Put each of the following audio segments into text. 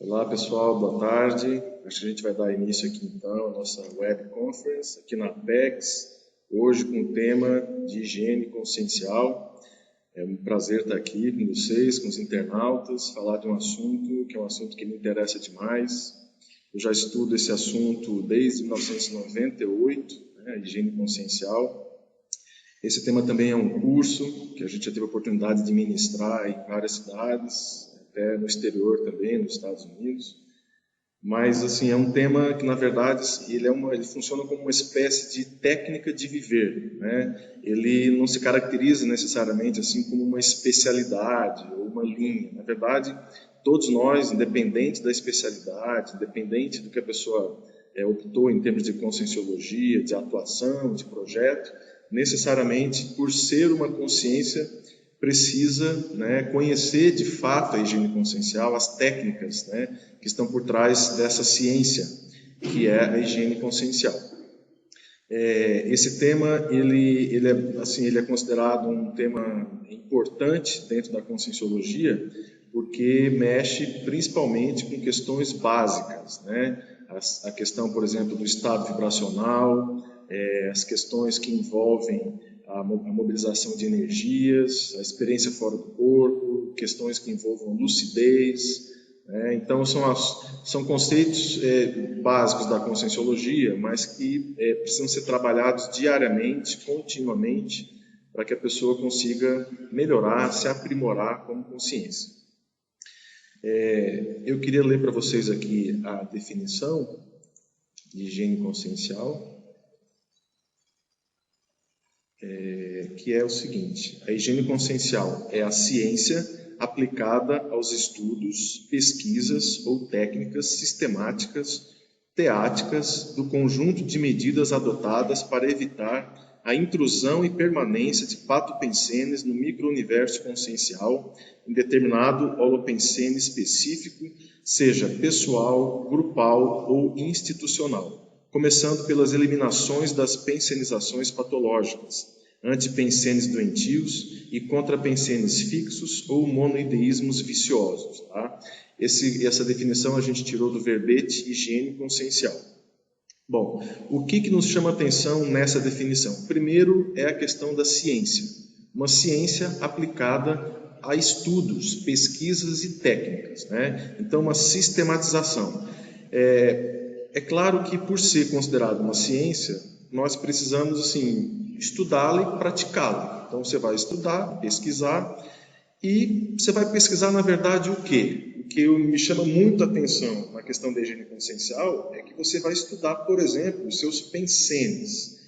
Olá pessoal, boa tarde. Acho que a gente vai dar início aqui então à nossa web conference aqui na Apex, hoje com o tema de higiene consciencial. É um prazer estar aqui com vocês, com os internautas, falar de um assunto que é um assunto que me interessa demais. Eu já estudo esse assunto desde 1998, a higiene consciencial. Esse tema também é um curso que a gente já teve a oportunidade de ministrar em várias cidades, até no exterior também, nos Estados Unidos. Mas, assim, é um tema que, na verdade, ele funciona como uma espécie de técnica de viver, né? Ele não se caracteriza necessariamente assim como uma especialidade ou uma linha. Na verdade, todos nós, independente da especialidade, independente do que a pessoa optou em termos de conscienciologia, de atuação, de projeto, necessariamente, por ser uma consciência, precisa, né, conhecer de fato a higiene consciencial, as técnicas, né, que estão por trás dessa ciência que é a higiene consciencial. Esse tema ele é considerado um tema importante dentro da conscienciologia porque mexe principalmente com questões básicas, né? A questão, por exemplo, do estado vibracional, as questões que envolvem a mobilização de energias, a experiência fora do corpo, questões que envolvam lucidez. Então, são conceitos básicos da conscienciologia, mas que precisam ser trabalhados diariamente, continuamente, para que a pessoa consiga melhorar, se aprimorar como consciência. Eu queria ler para vocês aqui a definição de higiene consciencial, que é o seguinte: a higiene consciencial é a ciência aplicada aos estudos, pesquisas ou técnicas sistemáticas, teáticas do conjunto de medidas adotadas para evitar a intrusão e permanência de patopensenes no micro-universo consciencial em determinado holopensene específico, seja pessoal, grupal ou institucional, começando pelas eliminações das pensenizações patológicas, antipensenes doentios e contrapensenes fixos ou monoideísmos viciosos. Tá? Essa definição a gente tirou do verbete higiene consciencial. Bom, o que nos chama atenção nessa definição? Primeiro é a questão da ciência. Uma ciência aplicada a estudos, pesquisas e técnicas, né? Então, uma sistematização. É claro que, por ser considerado uma ciência, nós precisamos, assim, estudá-la e praticá-la. Então, você vai estudar, pesquisar, e você vai pesquisar, na verdade, o quê? O que me chama muito a atenção na questão da higiene consciencial é que você vai estudar, por exemplo, os seus pensenes.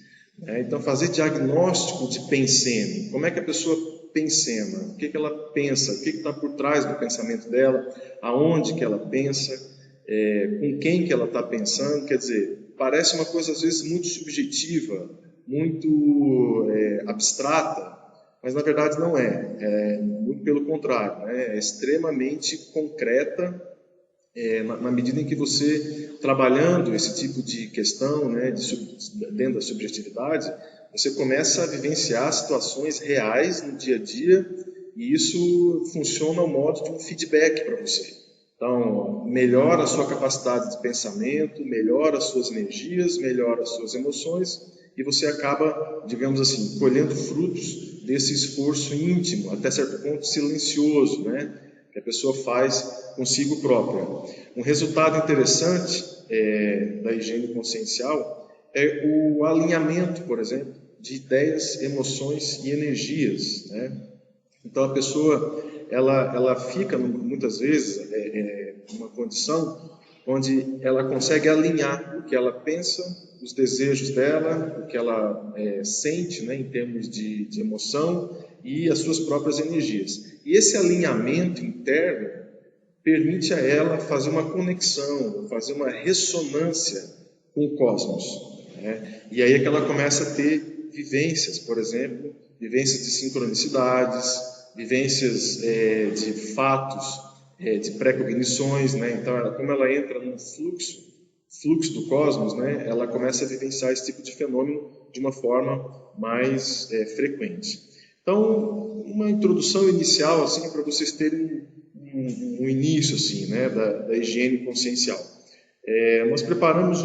Então, fazer diagnóstico de pensene. Como é que a pessoa pensena? O que ela pensa? O que está por trás do pensamento dela? Aonde que ela pensa? Com quem que ela está pensando? Quer dizer, parece uma coisa, às vezes, muito subjetiva, muito abstrata, mas na verdade não é. Muito pelo contrário, né? É extremamente concreta, na medida em que você, trabalhando esse tipo de questão, né, dentro da subjetividade, você começa a vivenciar situações reais no dia a dia, e isso funciona ao modo de um feedback para você. Então, melhora a sua capacidade de pensamento, melhora as suas energias, melhora as suas emoções, e você acaba, digamos assim, colhendo frutos desse esforço íntimo, até certo ponto silencioso, né, que a pessoa faz consigo própria. Um resultado interessante da higiene consciencial é o alinhamento, por exemplo, de ideias, emoções e energias, né? Então, a pessoa ela fica, muitas vezes, numa condição onde ela consegue alinhar o que ela pensa, os desejos dela, o que ela sente, né, em termos de emoção e as suas próprias energias. E esse alinhamento interno permite a ela fazer uma conexão, fazer uma ressonância com o cosmos, né? E aí é que ela começa a ter vivências, por exemplo, vivências de sincronicidades, vivências de fatos, de pré-cognições, né? Então, como ela entra num fluxo do cosmos, né? Ela começa a vivenciar esse tipo de fenômeno de uma forma mais frequente. Então, uma introdução inicial, assim, para vocês terem um início assim, né, da higiene consciencial. Nós preparamos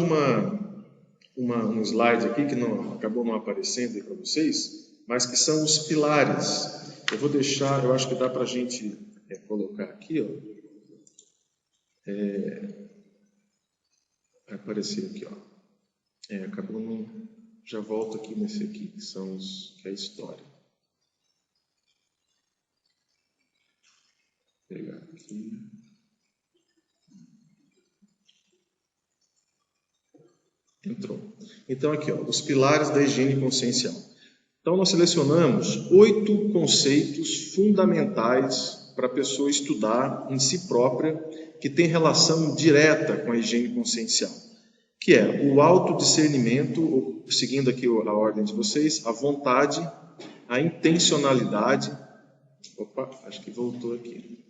um slide aqui que acabou não aparecendo aí para vocês, mas que são os pilares. Eu vou deixar, eu acho que dá para a gente colocar aqui, ó. Vai aparecer aqui, ó. Acabou não... Já volto aqui nesse aqui, que é a história. Vou pegar aqui. Entrou. Então, aqui, ó, os pilares da higiene consciencial. Então, nós selecionamos 8 conceitos fundamentais para a pessoa estudar em si própria, que tem relação direta com a higiene consciencial, que é o autodiscernimento, seguindo aqui a ordem de vocês, a vontade, a intencionalidade. Opa, acho que voltou aqui.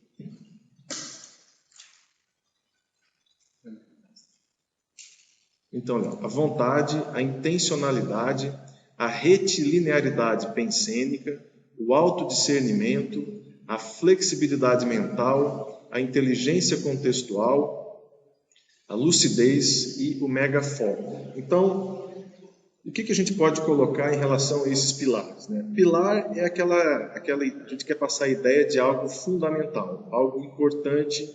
Então, a vontade, a intencionalidade, a retilinearidade pensênica, o autodiscernimento, a flexibilidade mental, a inteligência contextual, a lucidez e o megafoco. Então, o que a gente pode colocar em relação a esses pilares, né? Pilar é aquela a gente quer passar a ideia de algo fundamental, algo importante,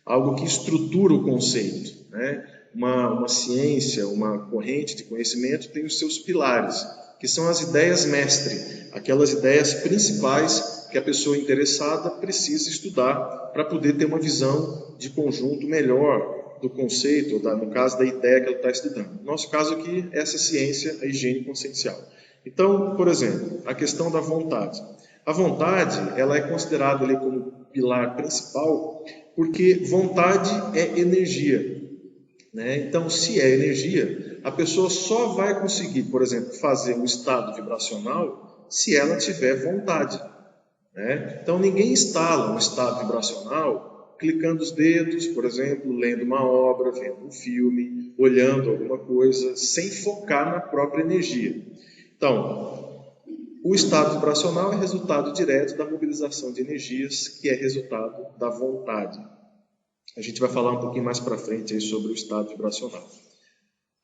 algo que estrutura o conceito, né? Uma ciência, uma corrente de conhecimento tem os seus pilares, que são as ideias mestre, aquelas ideias principais que a pessoa interessada precisa estudar para poder ter uma visão de conjunto melhor do conceito, no caso da ideia que ela está estudando. No nosso caso aqui, essa ciência, a higiene consciencial. Então, por exemplo, a questão da vontade. A vontade, ela é considerada ali como pilar principal, porque vontade é energia. Né? Então, se é energia, a pessoa só vai conseguir, por exemplo, fazer um estado vibracional se ela tiver vontade. Né? Então, ninguém instala um estado vibracional clicando os dedos, por exemplo, lendo uma obra, vendo um filme, olhando alguma coisa, sem focar na própria energia. Então, o estado vibracional é resultado direto da mobilização de energias, que é resultado da vontade. A gente vai falar um pouquinho mais para frente aí sobre o estado vibracional.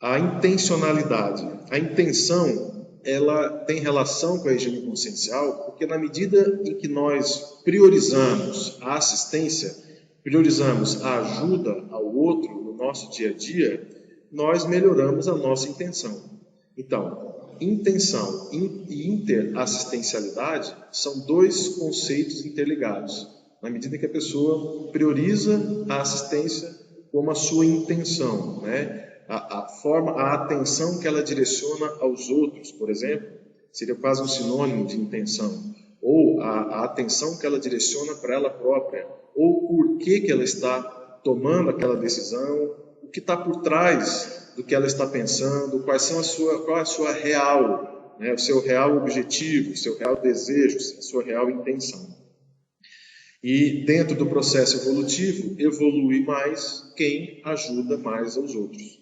A intencionalidade. A intenção, ela tem relação com a higiene consciencial, porque na medida em que nós priorizamos a assistência, priorizamos a ajuda ao outro no nosso dia a dia, nós melhoramos a nossa intenção. Então, intenção e interassistencialidade são 2 conceitos interligados. Na medida que a pessoa prioriza a assistência como a sua intenção, né? A atenção que ela direciona aos outros, por exemplo, seria quase um sinônimo de intenção. Ou a atenção que ela direciona para ela própria, ou por que ela está tomando aquela decisão, o que está por trás do que ela está pensando, qual é a sua real, né? O seu real objetivo, o seu real desejo, a sua real intenção. E dentro do processo evolutivo, evolui mais quem ajuda mais aos outros.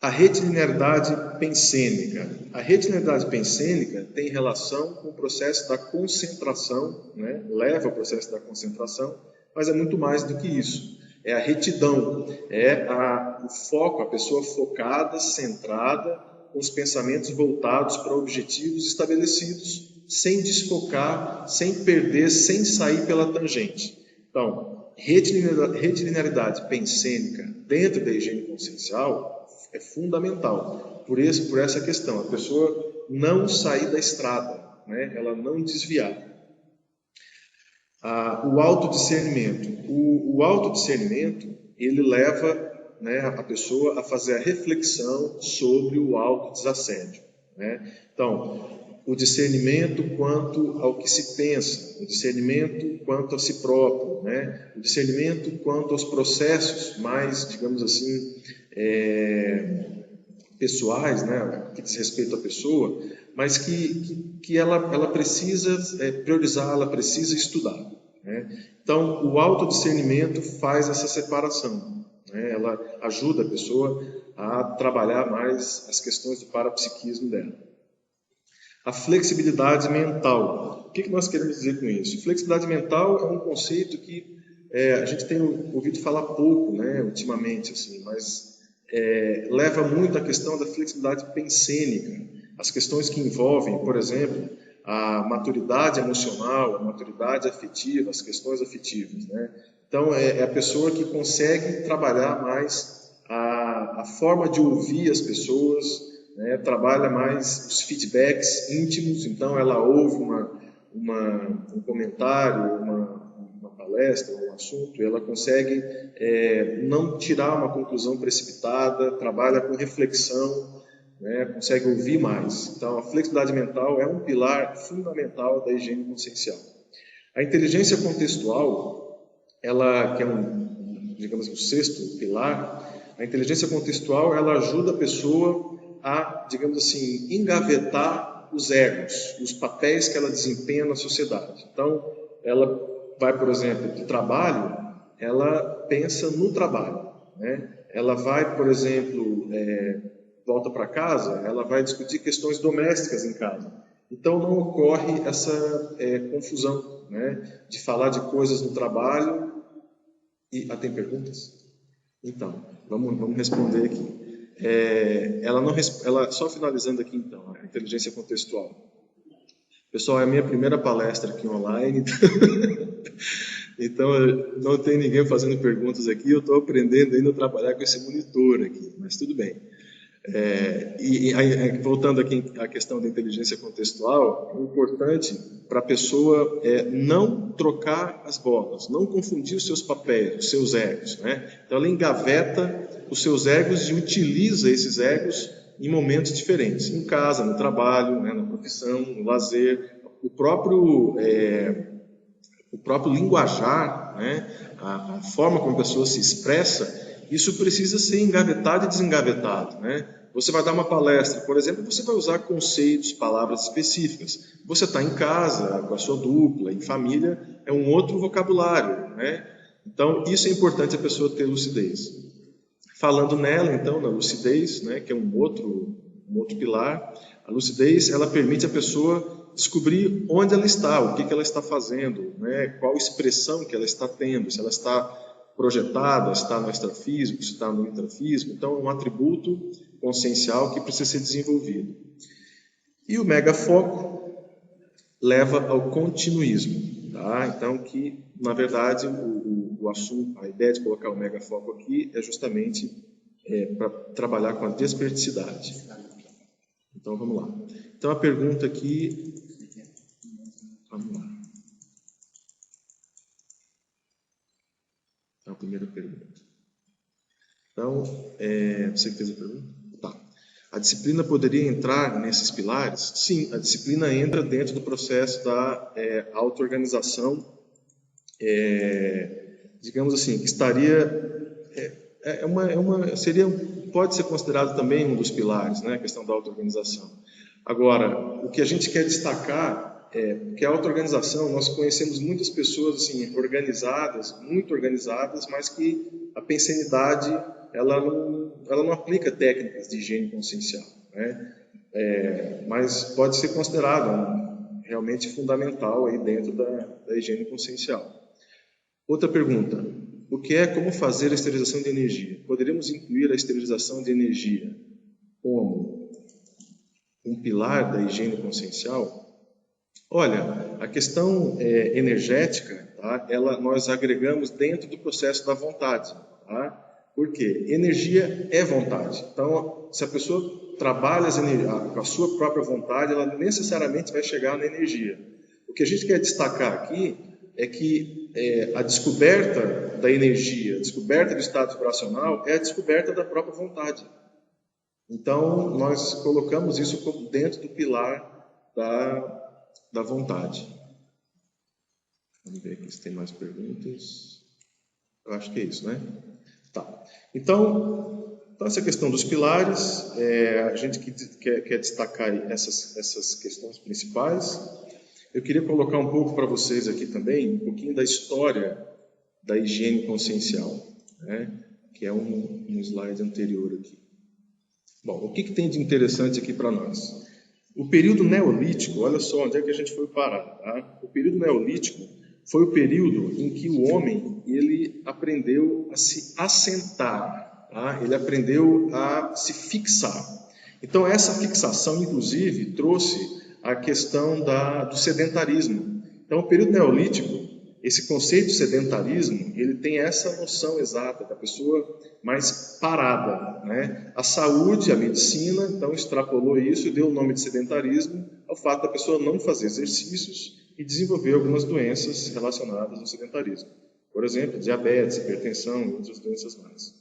A retilinearidade pensênica. A retilinearidade pensênica tem relação com o processo da concentração, né? Leva ao processo da concentração, mas é muito mais do que isso. É a retidão, o foco, a pessoa focada, centrada, com os pensamentos voltados para objetivos estabelecidos, sem desfocar, sem perder, sem sair pela tangente. Então, retilinearidade pensênica dentro da higiene consciencial é fundamental, por essa questão, a pessoa não sair da estrada, né? Ela não desviar. O autodiscernimento. O autodiscernimento, ele leva, né, a pessoa a fazer a reflexão sobre o autodesassédio. Né? Então, o discernimento quanto ao que se pensa, o discernimento quanto a si próprio, né? O discernimento quanto aos processos mais, digamos assim, pessoais, né? Que diz respeito à pessoa, mas que ela precisa priorizar, ela precisa estudar. Né? Então, o autodiscernimento faz essa separação. Né? Ela ajuda a pessoa a trabalhar mais as questões do parapsiquismo dela. A flexibilidade mental. O que nós queremos dizer com isso? Flexibilidade mental é um conceito que a gente tem ouvido falar pouco, né, ultimamente, assim, mas leva muito à questão da flexibilidade pensênica, as questões que envolvem, por exemplo, a maturidade emocional, a maturidade afetiva, as questões afetivas, né? Então, é a pessoa que consegue trabalhar mais a forma de ouvir as pessoas, né? Trabalha mais os feedbacks íntimos, então ela ouve um comentário, uma palestra, um assunto, e ela consegue não tirar uma conclusão precipitada, trabalha com reflexão, né, consegue ouvir mais. Então, a flexibilidade mental é um pilar fundamental da higiene consciencial. A inteligência contextual, ela que é digamos, o sexto pilar, a inteligência contextual, ela ajuda a pessoa a, digamos assim, engavetar os egos, os papéis que ela desempenha na sociedade. Então, ela vai, por exemplo, do trabalho, ela pensa no trabalho, né? Ela vai, por exemplo, volta para casa, ela vai discutir questões domésticas em casa. Então não ocorre essa confusão, né, de falar de coisas no trabalho e... tem perguntas? Então, vamos responder aqui. Ela só finalizando aqui então, a inteligência contextual. Pessoal, é a minha primeira palestra aqui online, então não tem ninguém fazendo perguntas aqui, eu estou aprendendo ainda a trabalhar com esse monitor aqui, mas tudo bem. Voltando aqui à questão da inteligência contextual, o importante para a pessoa é não trocar as bolas, não confundir os seus papéis, os seus egos, né? Então ela engaveta os seus egos e utiliza esses egos em momentos diferentes, em casa, no trabalho, né, na profissão, no lazer, o próprio linguajar, né, a forma como a pessoa se expressa. Isso precisa ser engavetado e desengavetado, né? Você vai dar uma palestra, por exemplo, você vai usar conceitos, palavras específicas. Você está em casa, com a sua dupla, em família, é um outro vocabulário, né? Então, isso é importante a pessoa ter lucidez. Falando nela, então, na lucidez, né, que é um outro pilar, a lucidez, ela permite a pessoa descobrir onde ela está, o que ela está fazendo, né, qual expressão que ela está tendo, se ela está projetada, está no extrafísico, se está no intrafísico. Então, é um atributo consciencial que precisa ser desenvolvido. E o megafoco leva ao continuismo, tá? Então, que, na verdade, o assunto, a ideia de colocar o megafoco aqui é justamente para trabalhar com a desperticidade. Então, vamos lá. Então, a pergunta aqui... Vamos lá. A primeira pergunta. Então, você que fez a pergunta? Tá. A disciplina poderia entrar nesses pilares? Sim, a disciplina entra dentro do processo da auto-organização, digamos assim, que estaria... pode ser considerado também um dos pilares, né, a questão da auto-organização. Agora, o que a gente quer destacar que a auto-organização, nós conhecemos muitas pessoas assim, organizadas, muito organizadas, mas que a pensenidade ela não aplica técnicas de higiene consciencial, né? Mas pode ser considerado realmente fundamental aí dentro da higiene consciencial. Outra pergunta: o que como fazer a esterilização de energia? Poderíamos incluir a esterilização de energia como um pilar da higiene consciencial? Olha, a questão energética, tá? Nós agregamos dentro do processo da vontade. Tá? Por quê? Energia é vontade. Então, se a pessoa trabalha com a sua própria vontade, ela necessariamente vai chegar na energia. O que a gente quer destacar aqui é que a descoberta da energia, a descoberta do estado vibracional é a descoberta da própria vontade. Então, nós colocamos isso como dentro do pilar da vontade. Vamos ver aqui se tem mais perguntas. Eu acho que é isso, né? Tá. Então essa questão dos pilares, a gente quer destacar essas questões principais. Eu queria colocar um pouco para vocês aqui também, um pouquinho da história da higiene consciencial, né? Que é um slide anterior aqui. Bom, o que tem de interessante aqui para nós? O período neolítico, olha só onde é que a gente foi parar, tá? O período neolítico foi o período em que o homem ele aprendeu a se assentar, tá? Ele aprendeu a se fixar. Então essa fixação, inclusive, trouxe a questão do sedentarismo. Então o período neolítico, esse conceito de sedentarismo, ele tem essa noção exata da pessoa mais parada, né? A saúde, a medicina, então extrapolou isso e deu o nome de sedentarismo ao fato da pessoa não fazer exercícios e desenvolver algumas doenças relacionadas ao sedentarismo. Por exemplo, diabetes, hipertensão e outras doenças mais.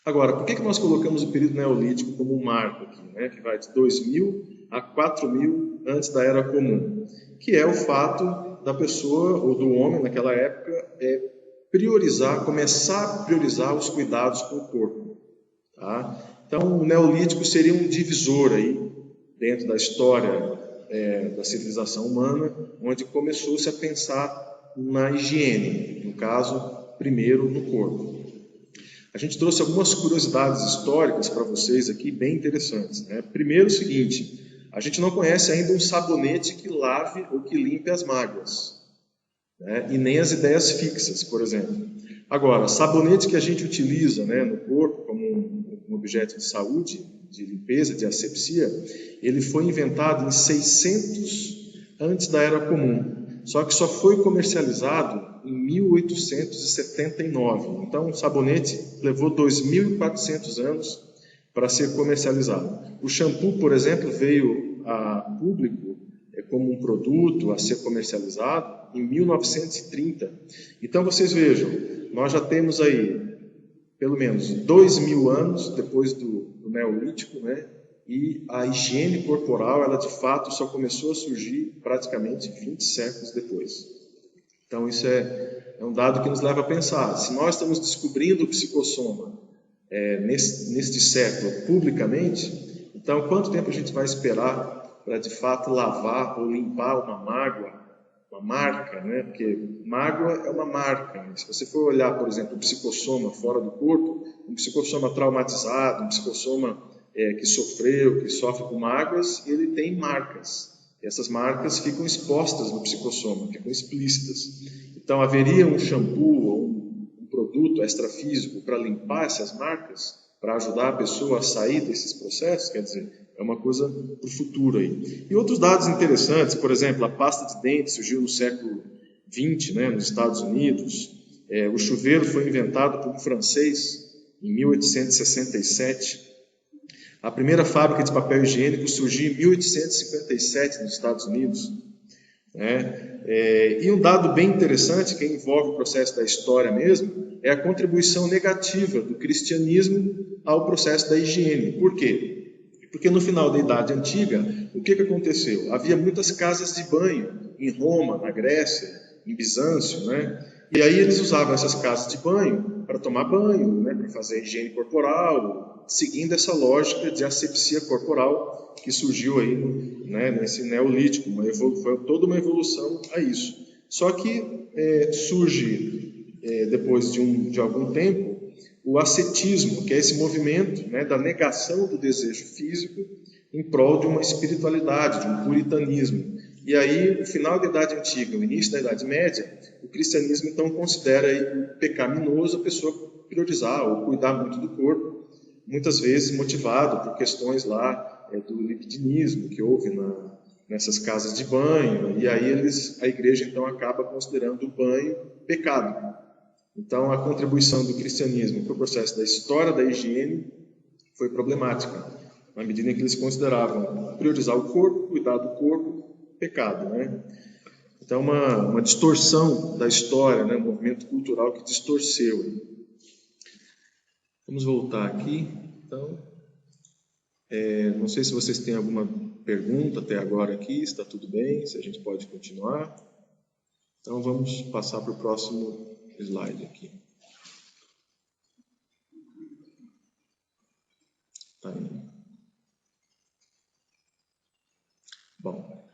Agora, por que nós colocamos o período neolítico como um marco aqui, né? Que vai de 2000 a 4000 antes da Era Comum? Que é o fato da pessoa ou do homem naquela época começar a priorizar os cuidados com o corpo. Tá? Então, o neolítico seria um divisor aí dentro da história da civilização humana, onde começou-se a pensar na higiene, no caso, primeiro no corpo. A gente trouxe algumas curiosidades históricas para vocês aqui, bem interessantes, né? Primeiro, o seguinte: a gente não conhece ainda um sabonete que lave ou que limpe as mágoas, né? E nem as ideias fixas, por exemplo. Agora, sabonete que a gente utiliza, né, no corpo como um objeto de saúde, de limpeza, de asepsia, ele foi inventado em 600 antes da Era Comum. Só que só foi comercializado em 1879. Então, o sabonete levou 2.400 anos para ser comercializado. O shampoo, por exemplo, veio a público como um produto a ser comercializado em 1930. Então, vocês vejam, nós já temos aí pelo menos 2.000 anos depois do Neolítico, né? E a higiene corporal, ela de fato só começou a surgir praticamente 20 séculos depois. Então isso é um dado que nos leva a pensar, se nós estamos descobrindo o psicossoma neste século publicamente, então quanto tempo a gente vai esperar para de fato lavar ou limpar uma mágoa, uma marca, né? Porque mágoa é uma marca. Se você for olhar, por exemplo, o psicossoma fora do corpo, um psicossoma traumatizado, um psicossoma que sofreu, que sofre com mágoas, ele tem marcas. E essas marcas ficam expostas no psicossoma, ficam explícitas. Então, haveria um shampoo ou um produto extrafísico para limpar essas marcas, para ajudar a pessoa a sair desses processos? Quer dizer, é uma coisa para o futuro aí. E outros dados interessantes, por exemplo, a pasta de dente surgiu no século XX, né, nos Estados Unidos. O chuveiro foi inventado por um francês em 1867. A primeira fábrica de papel higiênico surgiu em 1857 nos Estados Unidos. Né? E um dado bem interessante, que envolve o processo da história mesmo, é a contribuição negativa do cristianismo ao processo da higiene. Por quê? Porque no final da Idade Antiga, o que aconteceu? Havia muitas casas de banho em Roma, na Grécia, em Bizâncio, né? E aí eles usavam essas casas de banho para tomar banho, né? Para fazer higiene corporal, seguindo essa lógica de asepsia corporal que surgiu aí, né, nesse neolítico. Foi toda uma evolução a isso. Só que surge, depois de algum tempo, o ascetismo, que é esse movimento, né, da negação do desejo físico em prol de uma espiritualidade, de um puritanismo. E aí, no final da Idade Antiga, no início da Idade Média, o cristianismo então considera aí pecaminoso a pessoa priorizar ou cuidar muito do corpo, muitas vezes motivado por questões lá do libidinismo que houve nessas casas de banho, e aí a igreja então acaba considerando o banho pecado. Então, a contribuição do cristianismo para o processo da história da higiene foi problemática, na medida em que eles consideravam priorizar o corpo, cuidar do corpo, pecado, né? Então, uma distorção da história, né? Um movimento cultural que distorceu. Vamos voltar aqui. Então, não sei se vocês têm alguma pergunta até agora aqui, está tudo bem, se a gente pode continuar. Então, vamos passar para o próximo slide aqui. Tá indo. Bom,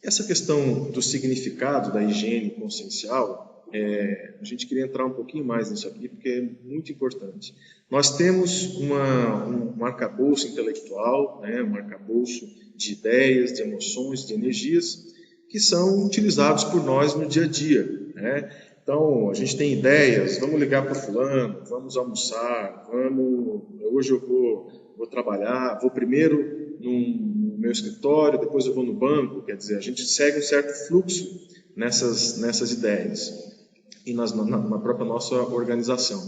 essa questão do significado da higiene consciencial, a gente queria entrar um pouquinho mais nisso aqui, porque é muito importante. Nós temos um arcabouço intelectual, né, um arcabouço de ideias, de emoções, de energias, que são utilizados por nós no dia a dia, né? Então, a gente tem ideias, vamos ligar para o fulano, vamos almoçar, hoje eu vou trabalhar, vou primeiro no meu escritório, depois eu vou no banco, quer dizer, a gente segue um certo fluxo nessas ideias e na própria nossa organização.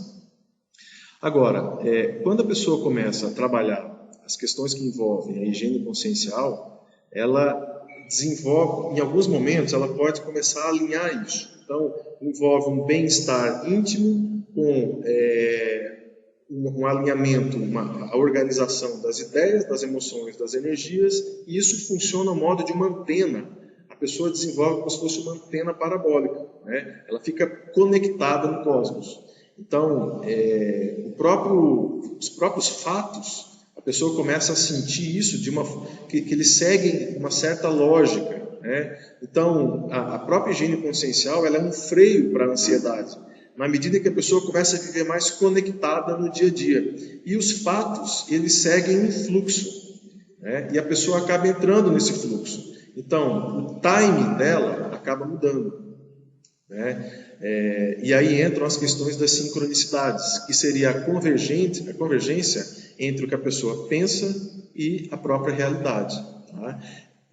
Agora, quando a pessoa começa a trabalhar as questões que envolvem a higiene consciencial, ela desenvolve, em alguns momentos, ela pode começar a alinhar isso. Então, envolve um bem-estar íntimo com um alinhamento, a organização das ideias, das emoções, das energias, e isso funciona ao modo de uma antena. A pessoa desenvolve como se fosse uma antena parabólica, né? Ela fica conectada no cosmos. Então, os próprios fatos, a pessoa começa a sentir isso que eles seguem uma certa lógica, né? Então, a própria higiene consciencial, ela é um freio para a ansiedade, na medida que a pessoa começa a viver mais conectada no dia a dia. E os fatos, eles seguem um fluxo, né? E a pessoa acaba entrando nesse fluxo. Então, o timing dela acaba mudando, né? E aí entram as questões das sincronicidades, que seria a convergência entre o que a pessoa pensa e a própria realidade. Tá?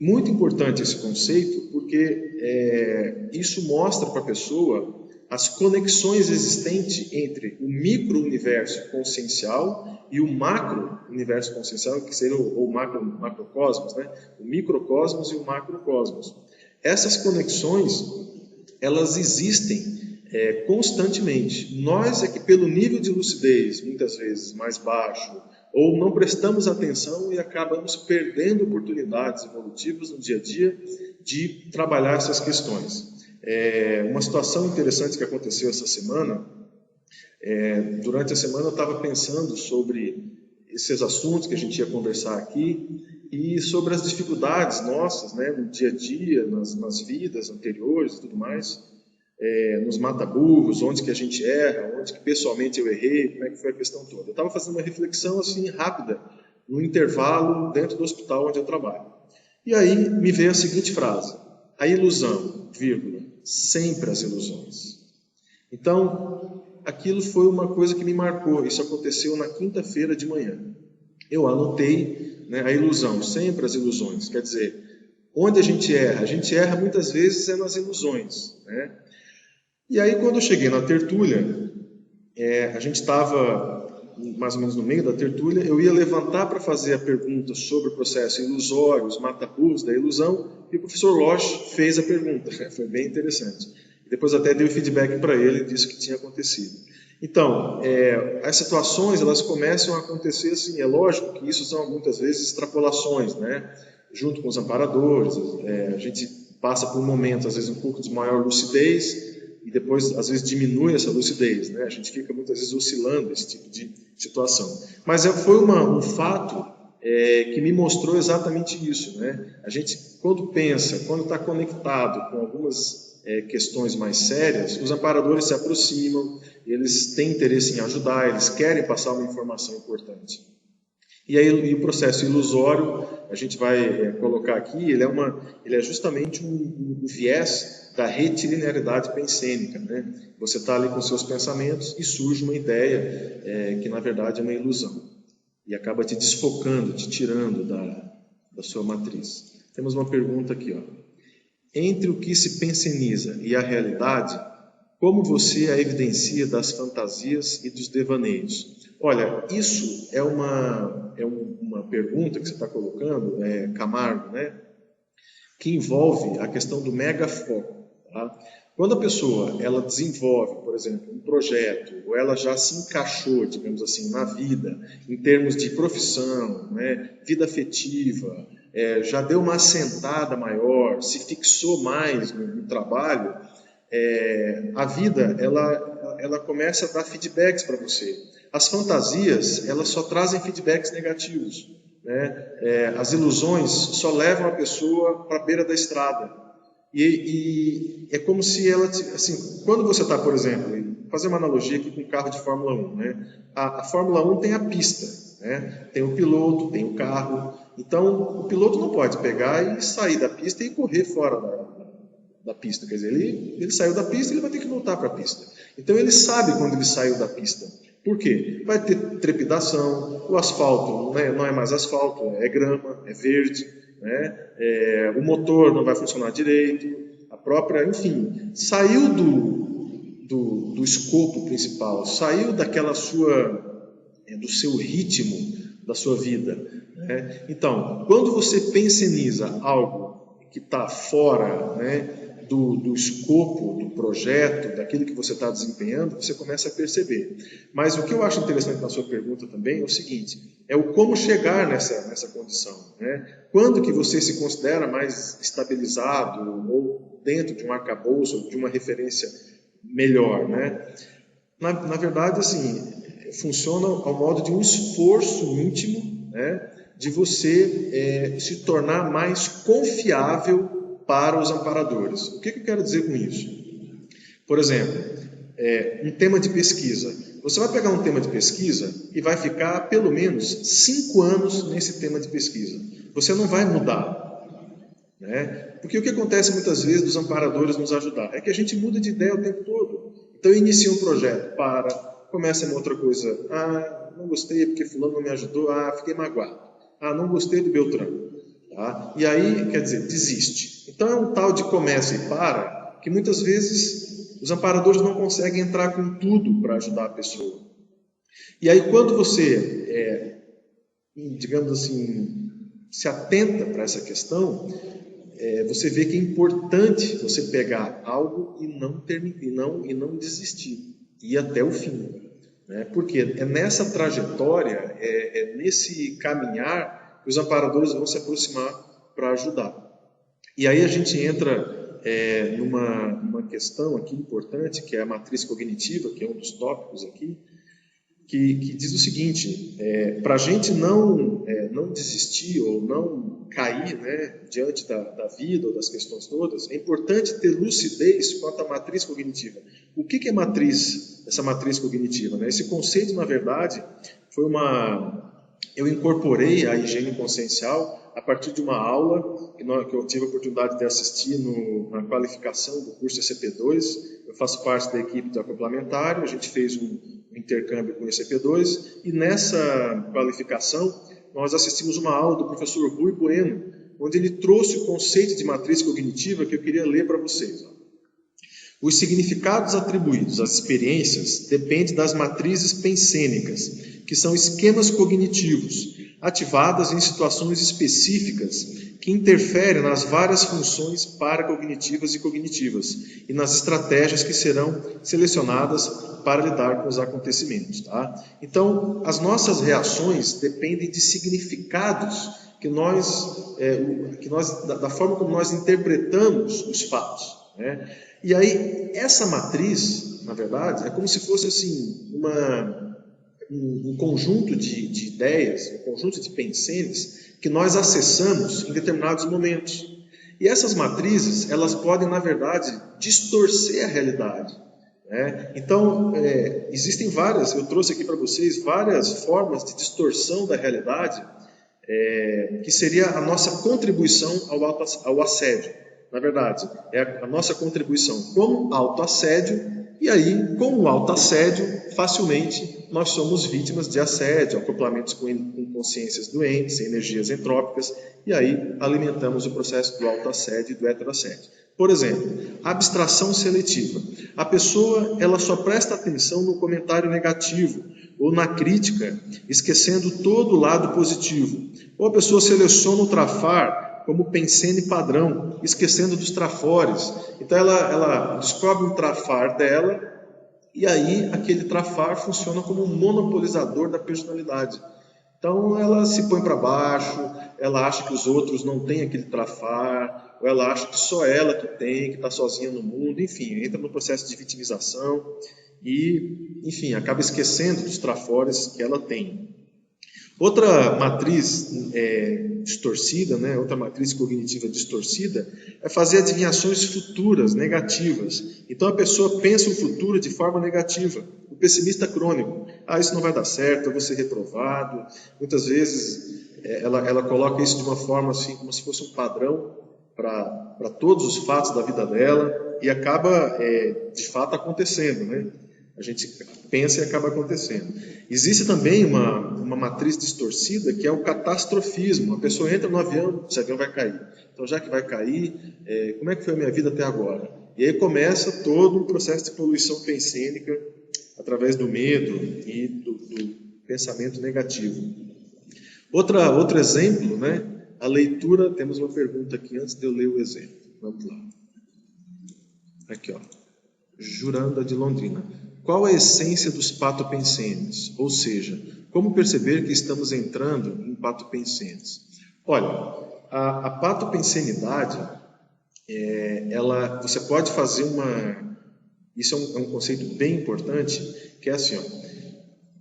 Muito importante esse conceito, porque isso mostra para a pessoa as conexões existentes entre o micro-universo consciencial e o macro-universo consciencial, que seria o macrocosmos, né? O microcosmos e o macrocosmos. Essas conexões, elas existem constantemente. Nós é que, pelo nível de lucidez, muitas vezes mais baixo, ou não prestamos atenção e acabamos perdendo oportunidades evolutivas no dia a dia de trabalhar essas questões. Uma situação interessante que aconteceu essa semana, durante a semana eu estava pensando sobre esses assuntos que a gente ia conversar aqui e sobre as dificuldades nossas, né, no dia a dia, nas vidas anteriores e tudo mais, nos mata-burros, onde que a gente erra, onde que pessoalmente eu errei, como é que foi a questão toda. Eu estava fazendo uma reflexão assim rápida, no intervalo dentro do hospital onde eu trabalho. E aí me veio a seguinte frase: a ilusão, vírgula, sempre as ilusões. Então, aquilo foi uma coisa que me marcou. Isso aconteceu na quinta-feira de manhã. Eu anotei, né, a ilusão, sempre as ilusões. Quer dizer, onde a gente erra muitas vezes nas ilusões, né? E aí, quando eu cheguei na tertúlia, a gente estava mais ou menos no meio da tertúlia, eu ia levantar para fazer a pergunta sobre o processo ilusório, os mata-burros da ilusão, e o professor Losch fez a pergunta. Foi bem interessante. Depois até dei o feedback para ele disso que tinha acontecido. Então, as situações, elas começam a acontecer assim, é lógico que isso são muitas vezes extrapolações, né? Junto com os amparadores, a gente passa por momentos, às vezes um pouco de maior lucidez, e depois, às vezes, diminui essa lucidez, né? A gente fica muitas vezes oscilando esse tipo de situação. Mas foi um fato que me mostrou exatamente isso, né? A gente, quando pensa, quando está conectado com algumas questões mais sérias, os amparadores se aproximam, eles têm interesse em ajudar, eles querem passar uma informação importante. E aí o processo ilusório, a gente vai colocar aqui, ele é justamente um viés da retilinearidade pensênica, né? Você está ali com seus pensamentos e surge uma ideia que na verdade é uma ilusão e acaba te desfocando, te tirando da sua matriz. Temos uma pergunta aqui, ó. Entre o que se penseniza e a realidade, como você a evidencia das fantasias e dos devaneios? Olha, isso é uma pergunta que você está colocando, Camargo, né? Que envolve a questão do megafoco. Tá? Quando a pessoa ela desenvolve, por exemplo, um projeto, ou ela já se encaixou, digamos assim, na vida, em termos de profissão, né, vida afetiva, já deu uma assentada maior, se fixou mais no trabalho, a vida ela começa a dar feedbacks para você. As fantasias, elas só trazem feedbacks negativos, né? As ilusões só levam a pessoa para a beira da estrada. E é como se ela, assim, quando você está, por exemplo, fazer uma analogia aqui com o carro de Fórmula 1, né? A Fórmula 1 tem a pista, né? Tem o piloto, tem o carro. Então, o piloto não pode pegar e sair da pista e correr fora da pista. Quer dizer, ele saiu da pista, ele vai ter que voltar para a pista. Então, ele sabe quando ele saiu da pista. Por quê? Vai ter trepidação, o asfalto não é mais asfalto, é grama, é verde, né? O motor não vai funcionar direito, a própria, enfim, saiu do escopo principal, saiu daquela do seu ritmo da sua vida, né? Então, quando você pensioniza algo que está fora, né, do escopo do projeto, daquilo que você está desempenhando, você começa a perceber. Mas o que eu acho interessante na sua pergunta também é o seguinte, é o como chegar nessa condição, né? Quando que você se considera mais estabilizado ou dentro de um arcabouço, de uma referência melhor, né? Na verdade, assim, funciona ao modo de um esforço íntimo, né, de você se tornar mais confiável para os amparadores. O que eu quero dizer com isso? Por exemplo, um tema de pesquisa. Você vai pegar um tema de pesquisa e vai ficar pelo menos 5 anos nesse tema de pesquisa. Você não vai mudar, né? Porque o que acontece muitas vezes dos amparadores nos ajudar é que a gente muda de ideia o tempo todo. Então, inicia um projeto, começa uma outra coisa. Não gostei porque fulano não me ajudou. Fiquei magoado. Não gostei do Beltrano. Tá? E aí, quer dizer, desiste. Então é um tal de começa e para, que muitas vezes os amparadores não conseguem entrar com tudo para ajudar a pessoa. E aí quando você, digamos assim, se atenta para essa questão, você vê que é importante você pegar algo e não desistir, ir até o fim. Né? Porque é nessa trajetória, é nesse caminhar que os amparadores vão se aproximar para ajudar. E aí a gente entra numa questão aqui importante, que é a matriz cognitiva, que é um dos tópicos aqui, que diz o seguinte, para a gente não desistir ou não cair, né, diante da vida ou das questões todas, é importante ter lucidez quanto à matriz cognitiva. O que é essa matriz cognitiva? Né? Esse conceito, na verdade, eu incorporei a higiene consciencial a partir de uma aula que eu tive a oportunidade de assistir na qualificação do curso ECP2. Eu faço parte da equipe da Complementário, a gente fez um intercâmbio com o ECP2 e nessa qualificação nós assistimos uma aula do professor Rui Bueno, onde ele trouxe o conceito de matriz cognitiva que eu queria ler para vocês. Os significados atribuídos às experiências dependem das matrizes pensênicas, que são esquemas cognitivos, ativadas em situações específicas que interferem nas várias funções paracognitivas e cognitivas e nas estratégias que serão selecionadas para lidar com os acontecimentos. Tá? Então, as nossas reações dependem de significados da forma como nós interpretamos os fatos. Né? E aí, essa matriz, na verdade, é como se fosse assim, um conjunto de ideias, um conjunto de pensenes que nós acessamos em determinados momentos. E essas matrizes, elas podem, na verdade, distorcer a realidade. Né? Então, existem eu trouxe aqui para vocês várias formas de distorção da realidade, que seria a nossa contribuição ao assédio. Na verdade, é a nossa contribuição como autoassédio, e aí, com o autoassédio, facilmente nós somos vítimas de assédio, acoplamentos com consciências doentes, energias entrópicas, e aí alimentamos o processo do autoassédio e do heteroassédio. Por exemplo, abstração seletiva. A pessoa ela só presta atenção no comentário negativo ou na crítica, esquecendo todo o lado positivo. Ou a pessoa seleciona o trafar como pensene padrão, esquecendo dos trafores. Então ela descobre um trafar dela e aí aquele trafar funciona como um monopolizador da personalidade. Então ela se põe para baixo, ela acha que os outros não têm aquele trafar, ou ela acha que só ela que tem, que está sozinha no mundo, enfim, entra no processo de vitimização e, enfim, acaba esquecendo dos trafores que ela tem. Outra matriz distorcida, né, outra matriz cognitiva distorcida, é fazer adivinhações futuras, negativas. Então a pessoa pensa o futuro de forma negativa. O pessimista crônico, isso não vai dar certo, eu vou ser reprovado. Muitas vezes ela coloca isso de uma forma assim, como se fosse um padrão para todos os fatos da vida dela, e acaba de fato acontecendo, né? A gente pensa e acaba acontecendo. Existe também uma matriz distorcida, que é o catastrofismo. A pessoa entra no avião, esse avião vai cair. Então, já que vai cair, como é que foi a minha vida até agora? E aí começa todo um processo de poluição pensênica através do medo e do pensamento negativo. Outro exemplo, né? A leitura, temos uma pergunta aqui antes de eu ler o exemplo. Vamos lá. Aqui, ó. Juranda de Londrina. Qual a essência dos patopensênios? Ou seja, como perceber que estamos entrando em patopensênios? Olha, a patopensenidade, você pode fazer isso é um conceito bem importante, que é assim, ó,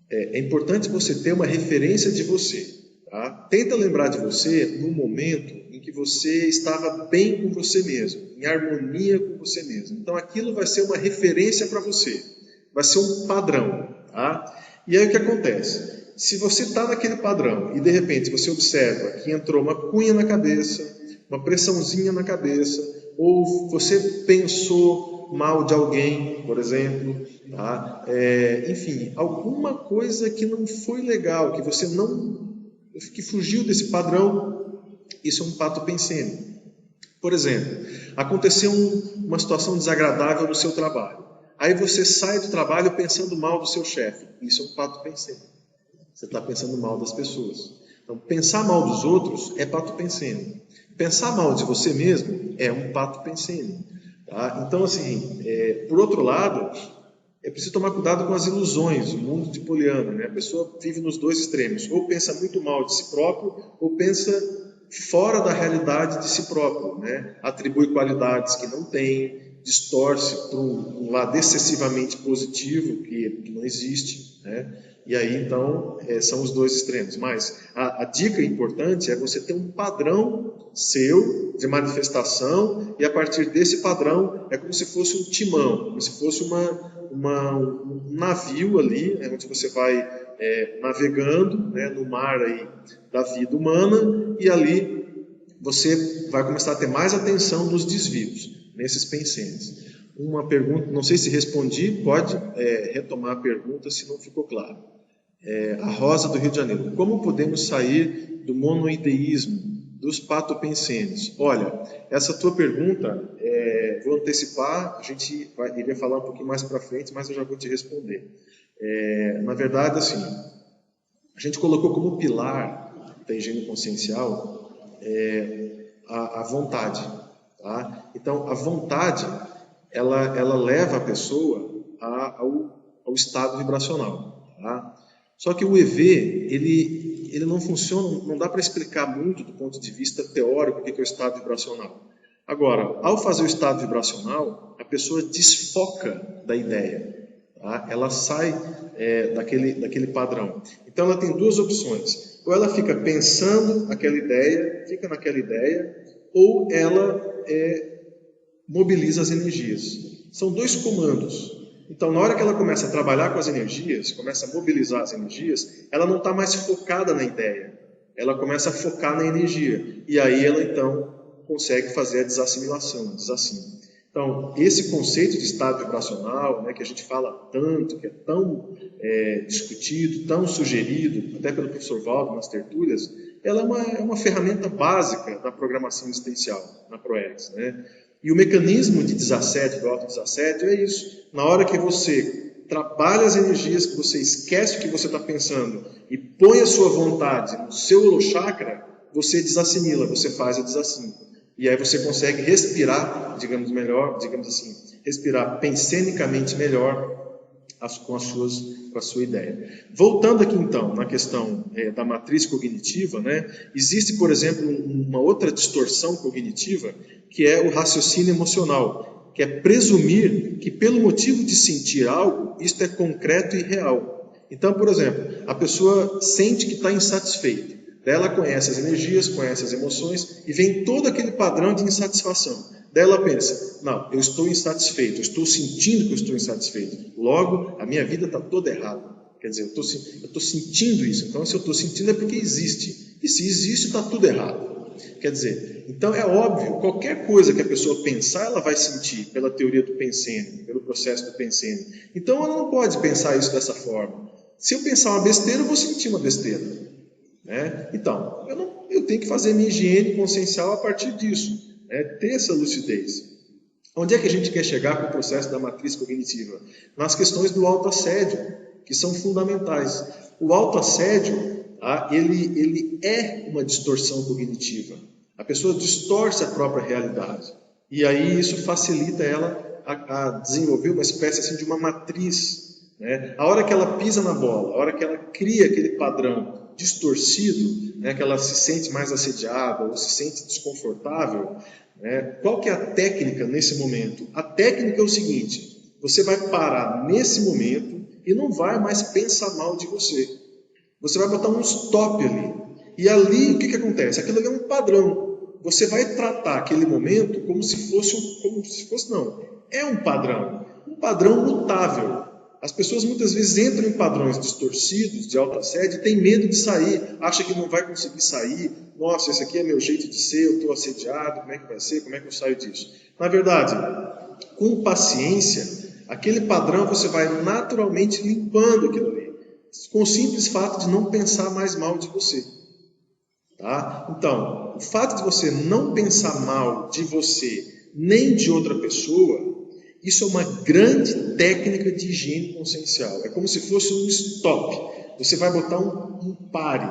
é importante você ter uma referência de você. Tá? Tenta lembrar de você no momento em que você estava bem com você mesmo, em harmonia com você mesmo. Então aquilo vai ser uma referência para você, vai ser um padrão. Tá? E aí o que acontece? Se você está naquele padrão e de repente você observa que entrou uma cunha na cabeça, uma pressãozinha na cabeça, ou você pensou mal de alguém, por exemplo, tá? Enfim, alguma coisa que não foi legal, que você que fugiu desse padrão, isso é um patopensênio. Por exemplo, aconteceu uma situação desagradável no seu trabalho. Aí você sai do trabalho pensando mal do seu chefe. Isso é um patopensênio. Você está pensando mal das pessoas. Então, pensar mal dos outros é patopensênio. Pensar mal de você mesmo é um patopensênio. Tá? Então, assim, por outro lado, é preciso tomar cuidado com as ilusões, o mundo de Poliana, né? A pessoa vive nos dois extremos, ou pensa muito mal de si próprio, ou pensa fora da realidade de si próprio, né? Atribui qualidades que não tem, distorce para um lado excessivamente positivo, que não existe, né? E aí, então, são os dois extremos. Mas a dica importante é você ter um padrão seu de manifestação, e a partir desse padrão é como se fosse um timão, como se fosse um navio ali, onde você vai navegando, né, no mar aí da vida humana, e ali você vai começar a ter mais atenção nos desvios, nesses pensamentos. Uma pergunta, não sei se respondi, pode retomar a pergunta se não ficou claro. A Rosa do Rio de Janeiro. Como podemos sair do monoideísmo, dos patopensênios? Olha, essa tua pergunta, vou antecipar, a gente iria falar um pouquinho mais para frente, mas eu já vou te responder. Na verdade, assim, a gente colocou como pilar da higiene consciencial a vontade. Tá? Então, a vontade, ela leva a pessoa ao estado vibracional. Tá? Só que o EV, ele não funciona, não dá para explicar muito do ponto de vista teórico o que é o estado vibracional. Agora, ao fazer o estado vibracional, a pessoa desfoca da ideia. Tá? Ela sai daquele padrão. Então, ela tem duas opções. Ou ela fica pensando aquela ideia, fica naquela ideia, ou ela mobiliza as energias. São dois comandos. Então, na hora que ela começa a trabalhar com as energias, começa a mobilizar as energias, ela não está mais focada na ideia. Ela começa a focar na energia. E aí ela, então, consegue fazer a desassimilação, o desassimo. Então, esse conceito de estado vibracional, né, que a gente fala tanto, que é tão discutido, tão sugerido, até pelo professor Valdo nas tertúlias, ela é uma ferramenta básica da programação existencial, na ProEx, né? E o mecanismo de desassédio, do autodesassédio, é isso. Na hora que você trabalha as energias, que você esquece o que você está pensando e põe a sua vontade no seu holochakra, você desassimila, você faz o desassimo. E aí você consegue respirar, digamos assim, respirar pensenicamente melhor com a sua ideia. Voltando aqui então na questão da matriz cognitiva, né, existe, por exemplo, uma outra distorção cognitiva, que é o raciocínio emocional, que é presumir que pelo motivo de sentir algo, isto é concreto e real. Então, por exemplo, a pessoa sente que está insatisfeita. Daí ela conhece as energias, conhece as emoções e vem todo aquele padrão de insatisfação. Daí ela pensa, não, eu estou insatisfeito, eu estou sentindo que eu estou insatisfeito. Logo, a minha vida está toda errada. Quer dizer, eu estou sentindo isso. Então, se eu estou sentindo é porque existe. E se existe, está tudo errado. Quer dizer, então é óbvio, qualquer coisa que a pessoa pensar, ela vai sentir pela teoria do pensene, pelo processo do pensene. Então, ela não pode pensar isso dessa forma. Se eu pensar uma besteira, eu vou sentir uma besteira. Né? Então, eu tenho que fazer minha higiene consciencial a partir disso. Né? Ter essa lucidez. Onde é que a gente quer chegar com o processo da matriz cognitiva? Nas questões do autoassédio, que são fundamentais. O autoassédio, ele é uma distorção cognitiva. A pessoa distorce a própria realidade. E aí isso facilita ela a desenvolver uma espécie assim, de uma matriz. Né? A hora que ela pisa na bola, a hora que ela cria aquele padrão distorcido, né, que ela se sente mais assediada ou se sente desconfortável, né, qual que é a técnica nesse momento? A técnica é o seguinte, você vai parar nesse momento e não vai mais pensar mal de você. Você vai botar um stop ali. E ali, o que acontece? Aquilo ali é um padrão. Você vai tratar aquele momento como se fosse não. É um padrão mutável. As pessoas muitas vezes entram em padrões distorcidos de autoassédio e têm medo de sair, acha que não vai conseguir sair. Nossa, esse aqui é meu jeito de ser, eu estou assediado, como é que vai ser, como é que eu saio disso? Na verdade, com paciência, aquele padrão você vai naturalmente limpando aquilo ali, com o simples fato de não pensar mais mal de você. Tá? Então, o fato de você não pensar mal de você, nem de outra pessoa, isso é uma grande técnica de higiene consciencial. É como se fosse um stop. Você vai botar um pare.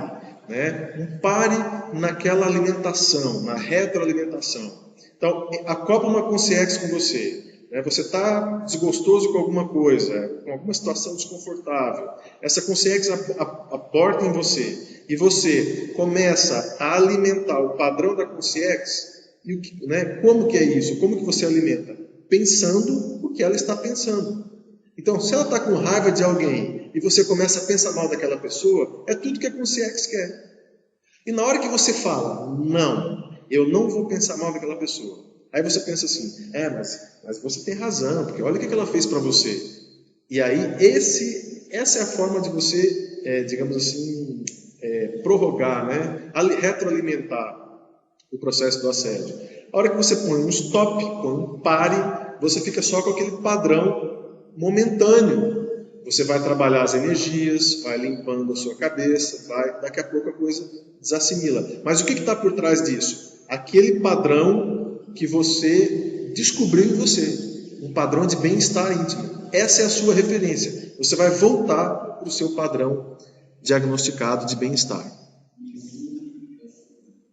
Né? Um pare naquela alimentação, na retroalimentação. Então, acopla uma consciência com você. Né? Você está desgostoso com alguma coisa, com alguma situação desconfortável. Essa consciência aporta em você. E você começa a alimentar o padrão da consciência. Né? Como que é isso? Como que você alimenta? Pensando o que ela está pensando. Então, se ela está com raiva de alguém e você começa a pensar mal daquela pessoa, é tudo que a consciência quer. E na hora que você fala, não, eu não vou pensar mal daquela pessoa. Aí você pensa assim, mas você tem razão, porque olha o que ela fez para você. E aí, essa é a forma de você, digamos assim, prorrogar, né? Retroalimentar o processo do assédio. A hora que você põe um stop, põe um pare, você fica só com aquele padrão momentâneo. Você vai trabalhar as energias, vai limpando a sua cabeça, daqui a pouco a coisa desassimila. Mas o que está por trás disso? Aquele padrão que você descobriu em você, um padrão de bem-estar íntimo. Essa é a sua referência. Você vai voltar para o seu padrão diagnosticado de bem-estar.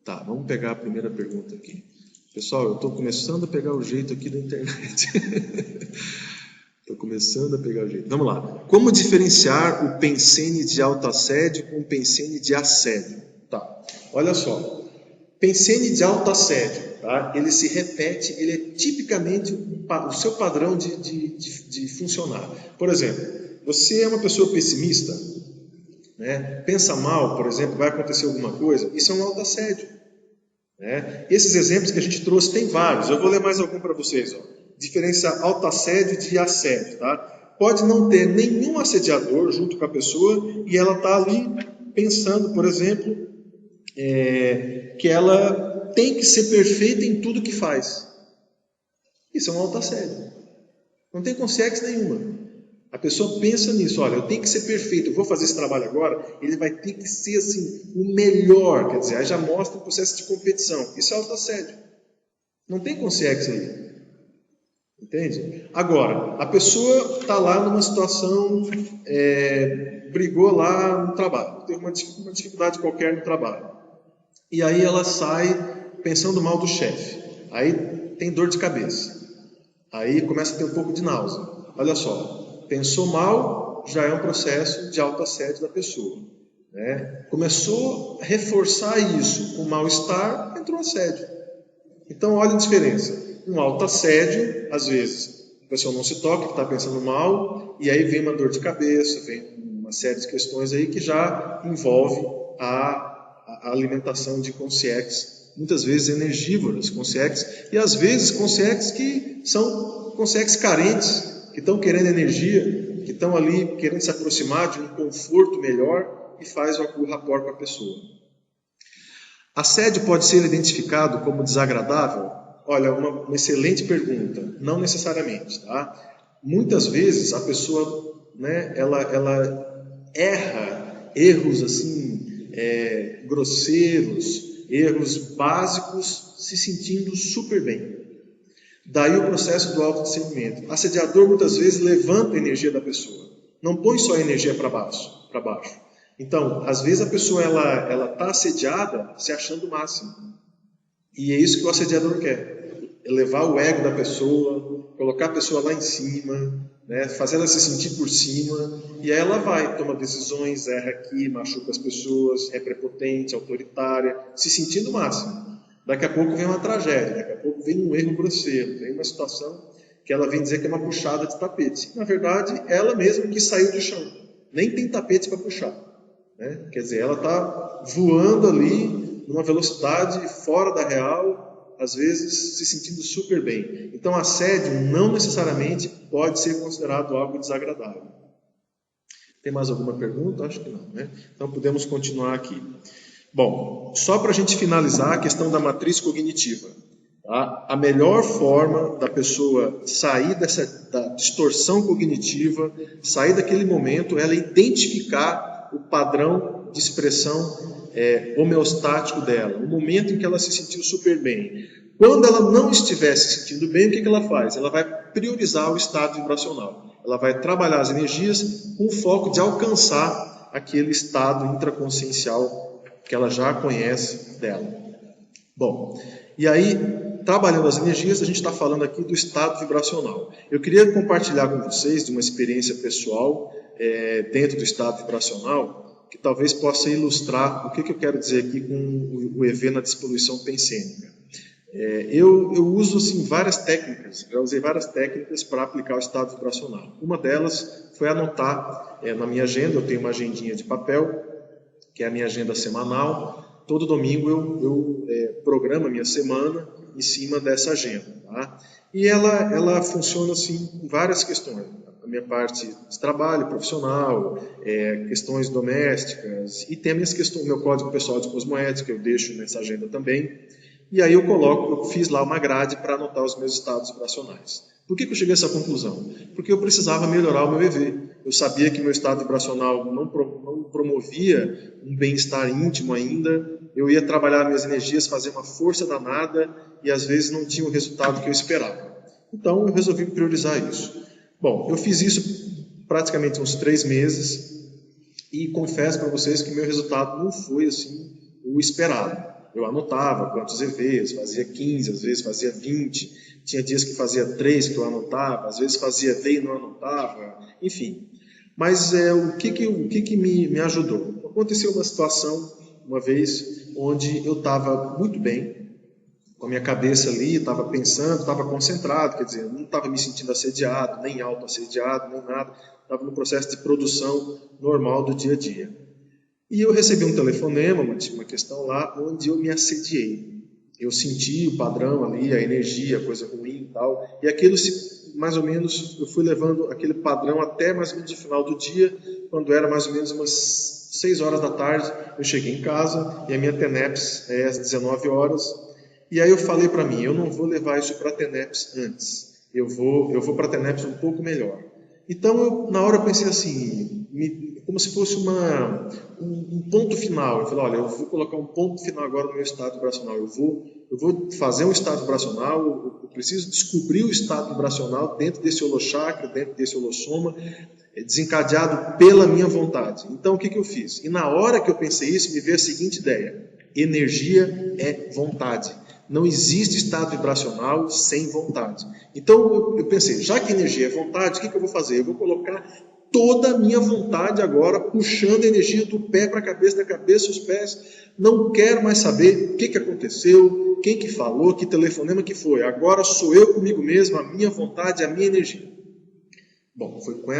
Tá, vamos pegar a primeira pergunta aqui. Pessoal, eu estou começando a pegar o jeito aqui da internet. Estou começando a pegar o jeito. Vamos lá. Como diferenciar o pensene de autoassédio com o pensene de assédio? Tá, olha só. Pensene de autoassédio, tá? Ele se repete, ele é tipicamente o seu padrão de funcionar. Por exemplo, você é uma pessoa pessimista, né? Pensa mal, por exemplo, vai acontecer alguma coisa, isso é um autoassédio. Né? Esses exemplos que a gente trouxe tem vários, eu vou ler mais algum para vocês. Ó. Diferenciar autoassédio de assédio. Tá? Pode não ter nenhum assediador junto com a pessoa e ela está ali pensando, por exemplo, que ela tem que ser perfeita em tudo que faz. Isso é um autoassédio. Não tem consciência nenhuma. A pessoa pensa nisso, olha, eu tenho que ser perfeito, eu vou fazer esse trabalho agora, ele vai ter que ser assim, o melhor, quer dizer, aí já mostra o processo de competição. Isso é autoassédio. Não tem consciência aí. Entende? Agora, a pessoa está lá numa situação, brigou lá no trabalho, tem uma dificuldade qualquer no trabalho. E aí ela sai pensando mal do chefe. Aí tem dor de cabeça. Aí começa a ter um pouco de náusea. Olha só. Pensou mal, já é um processo de autoassédio da pessoa. Né? Começou a reforçar isso com mal-estar, entrou assédio. Então, olha a diferença. Um autoassédio, às vezes, a pessoa não se toca, está pensando mal, e aí vem uma dor de cabeça, vem uma série de questões aí que já envolve a alimentação de consciências, muitas vezes energivoras, consciências, e às vezes consciências que são consciências carentes, que estão querendo energia, que estão ali querendo se aproximar de um conforto melhor e faz o rapport com a pessoa. Assédio pode ser identificado como desagradável? Olha, uma excelente pergunta. Não necessariamente, tá? Muitas vezes a pessoa, né, ela erra erros assim, grosseiros, erros básicos, se sentindo super bem. Daí o processo do autodiscernimento. Assediador muitas vezes levanta a energia da pessoa. Não põe só a energia para baixo. Então, às vezes a pessoa ela está assediada se achando o máximo. E é isso que o assediador quer. Elevar o ego da pessoa, colocar a pessoa lá em cima, né, fazer ela se sentir por cima, e aí ela vai, toma decisões, erra aqui, machuca as pessoas, é prepotente, autoritária, se sentindo o máximo. Daqui a pouco vem uma tragédia, daqui a pouco vem um erro grosseiro, vem uma situação que ela vem dizer que é uma puxada de tapete. Na verdade, ela mesma que saiu do chão. Nem tem tapete para puxar. Né? Quer dizer, ela está voando ali numa velocidade fora da real, às vezes se sentindo super bem. Então, assédio não necessariamente pode ser considerado algo desagradável. Tem mais alguma pergunta? Acho que não, né? Então, podemos continuar aqui. Bom, só para a gente finalizar a questão da matriz cognitiva. Tá? A melhor forma da pessoa sair da distorção cognitiva, sair daquele momento, é ela identificar o padrão de expressão homeostático dela, o momento em que ela se sentiu super bem. Quando ela não estiver se sentindo bem, o que ela faz? Ela vai priorizar o estado vibracional. Ela vai trabalhar as energias com o foco de alcançar aquele estado intraconsciencial que ela já conhece dela. Bom, e aí, trabalhando as energias, a gente está falando aqui do estado vibracional. Eu queria compartilhar com vocês de uma experiência pessoal dentro do estado vibracional, que talvez possa ilustrar o que eu quero dizer aqui com o EV na despoluição pensênica. Eu uso assim, várias técnicas, já usei várias técnicas para aplicar o estado vibracional. Uma delas foi anotar na minha agenda, eu tenho uma agendinha de papel, que é a minha agenda semanal. Todo domingo eu programo a minha semana em cima dessa agenda. Tá? E ela funciona assim com várias questões. A minha parte de trabalho profissional, questões domésticas, e tem as minhas questões, meu código pessoal de cosmoética, eu deixo nessa agenda também. E aí eu fiz lá uma grade para anotar os meus estados vibracionais. Por que eu cheguei a essa conclusão? Porque eu precisava melhorar o meu EV. Eu sabia que meu estado vibracional não promovia um bem-estar íntimo ainda. Eu ia trabalhar minhas energias, fazer uma força danada e às vezes não tinha o resultado que eu esperava. Então eu resolvi priorizar isso. Bom, eu fiz isso praticamente uns 3 meses e confesso para vocês que meu resultado não foi assim o esperado. Eu anotava quantos EVs, fazia 15, às vezes fazia 20, tinha dias que fazia 3 que eu anotava, às vezes fazia EV e não anotava, enfim. Mas o que me ajudou? Aconteceu uma situação, uma vez, onde eu estava muito bem, com a minha cabeça ali, estava pensando, estava concentrado, quer dizer, eu não estava me sentindo assediado, nem auto-assediado, nem nada, estava no processo de produção normal do dia a dia. E eu recebi um telefonema, uma questão lá, onde eu me assediei. Eu senti o padrão ali, a energia, a coisa ruim e tal. E aquilo, mais ou menos, eu fui levando aquele padrão até mais ou menos o final do dia, quando era mais ou menos umas 6 horas da tarde. Eu cheguei em casa e a minha TENEPS é às 19 horas. E aí eu falei para mim, eu não vou levar isso para a TENEPS antes. Eu vou para a TENEPS um pouco melhor. Então, na hora eu pensei assim, como se fosse um ponto final. Eu falei, olha, eu vou colocar um ponto final agora no meu estado vibracional. Eu vou fazer um estado vibracional, eu preciso descobrir o estado vibracional dentro desse holochakra, dentro desse holossoma, desencadeado pela minha vontade. Então, o que eu fiz? E na hora que eu pensei isso, me veio a seguinte ideia. Energia é vontade. Não existe estado vibracional sem vontade. Então eu pensei, já que energia é vontade, o que eu vou fazer? Eu vou colocar toda a minha vontade agora, puxando a energia do pé para a cabeça, da cabeça aos pés. Não quero mais saber o que aconteceu, quem que falou, que telefonema que foi. Agora sou eu comigo mesmo, a minha vontade, a minha energia. Bom, foi com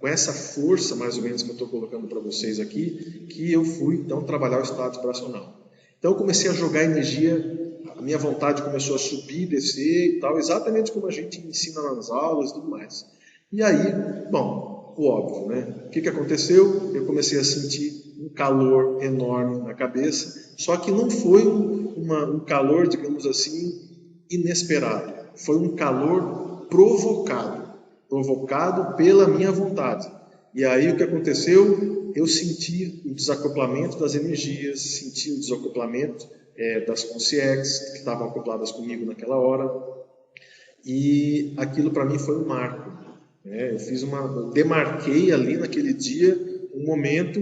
com essa força, mais ou menos, que eu estou colocando para vocês aqui, que eu fui, então, trabalhar o estado vibracional. Então, eu comecei a jogar energia, a minha vontade começou a subir, descer e tal, exatamente como a gente ensina nas aulas e tudo mais. E aí, bom, o óbvio, né? O que aconteceu? Eu comecei a sentir um calor enorme na cabeça, só que não foi um calor, digamos assim, inesperado. Foi um calor provocado pela minha vontade. E aí o que aconteceu? Eu senti o desacoplamento das energias, senti o desacoplamento das consciências que estavam acopladas comigo naquela hora, e aquilo para mim foi um marco. Eu demarquei ali naquele dia um momento,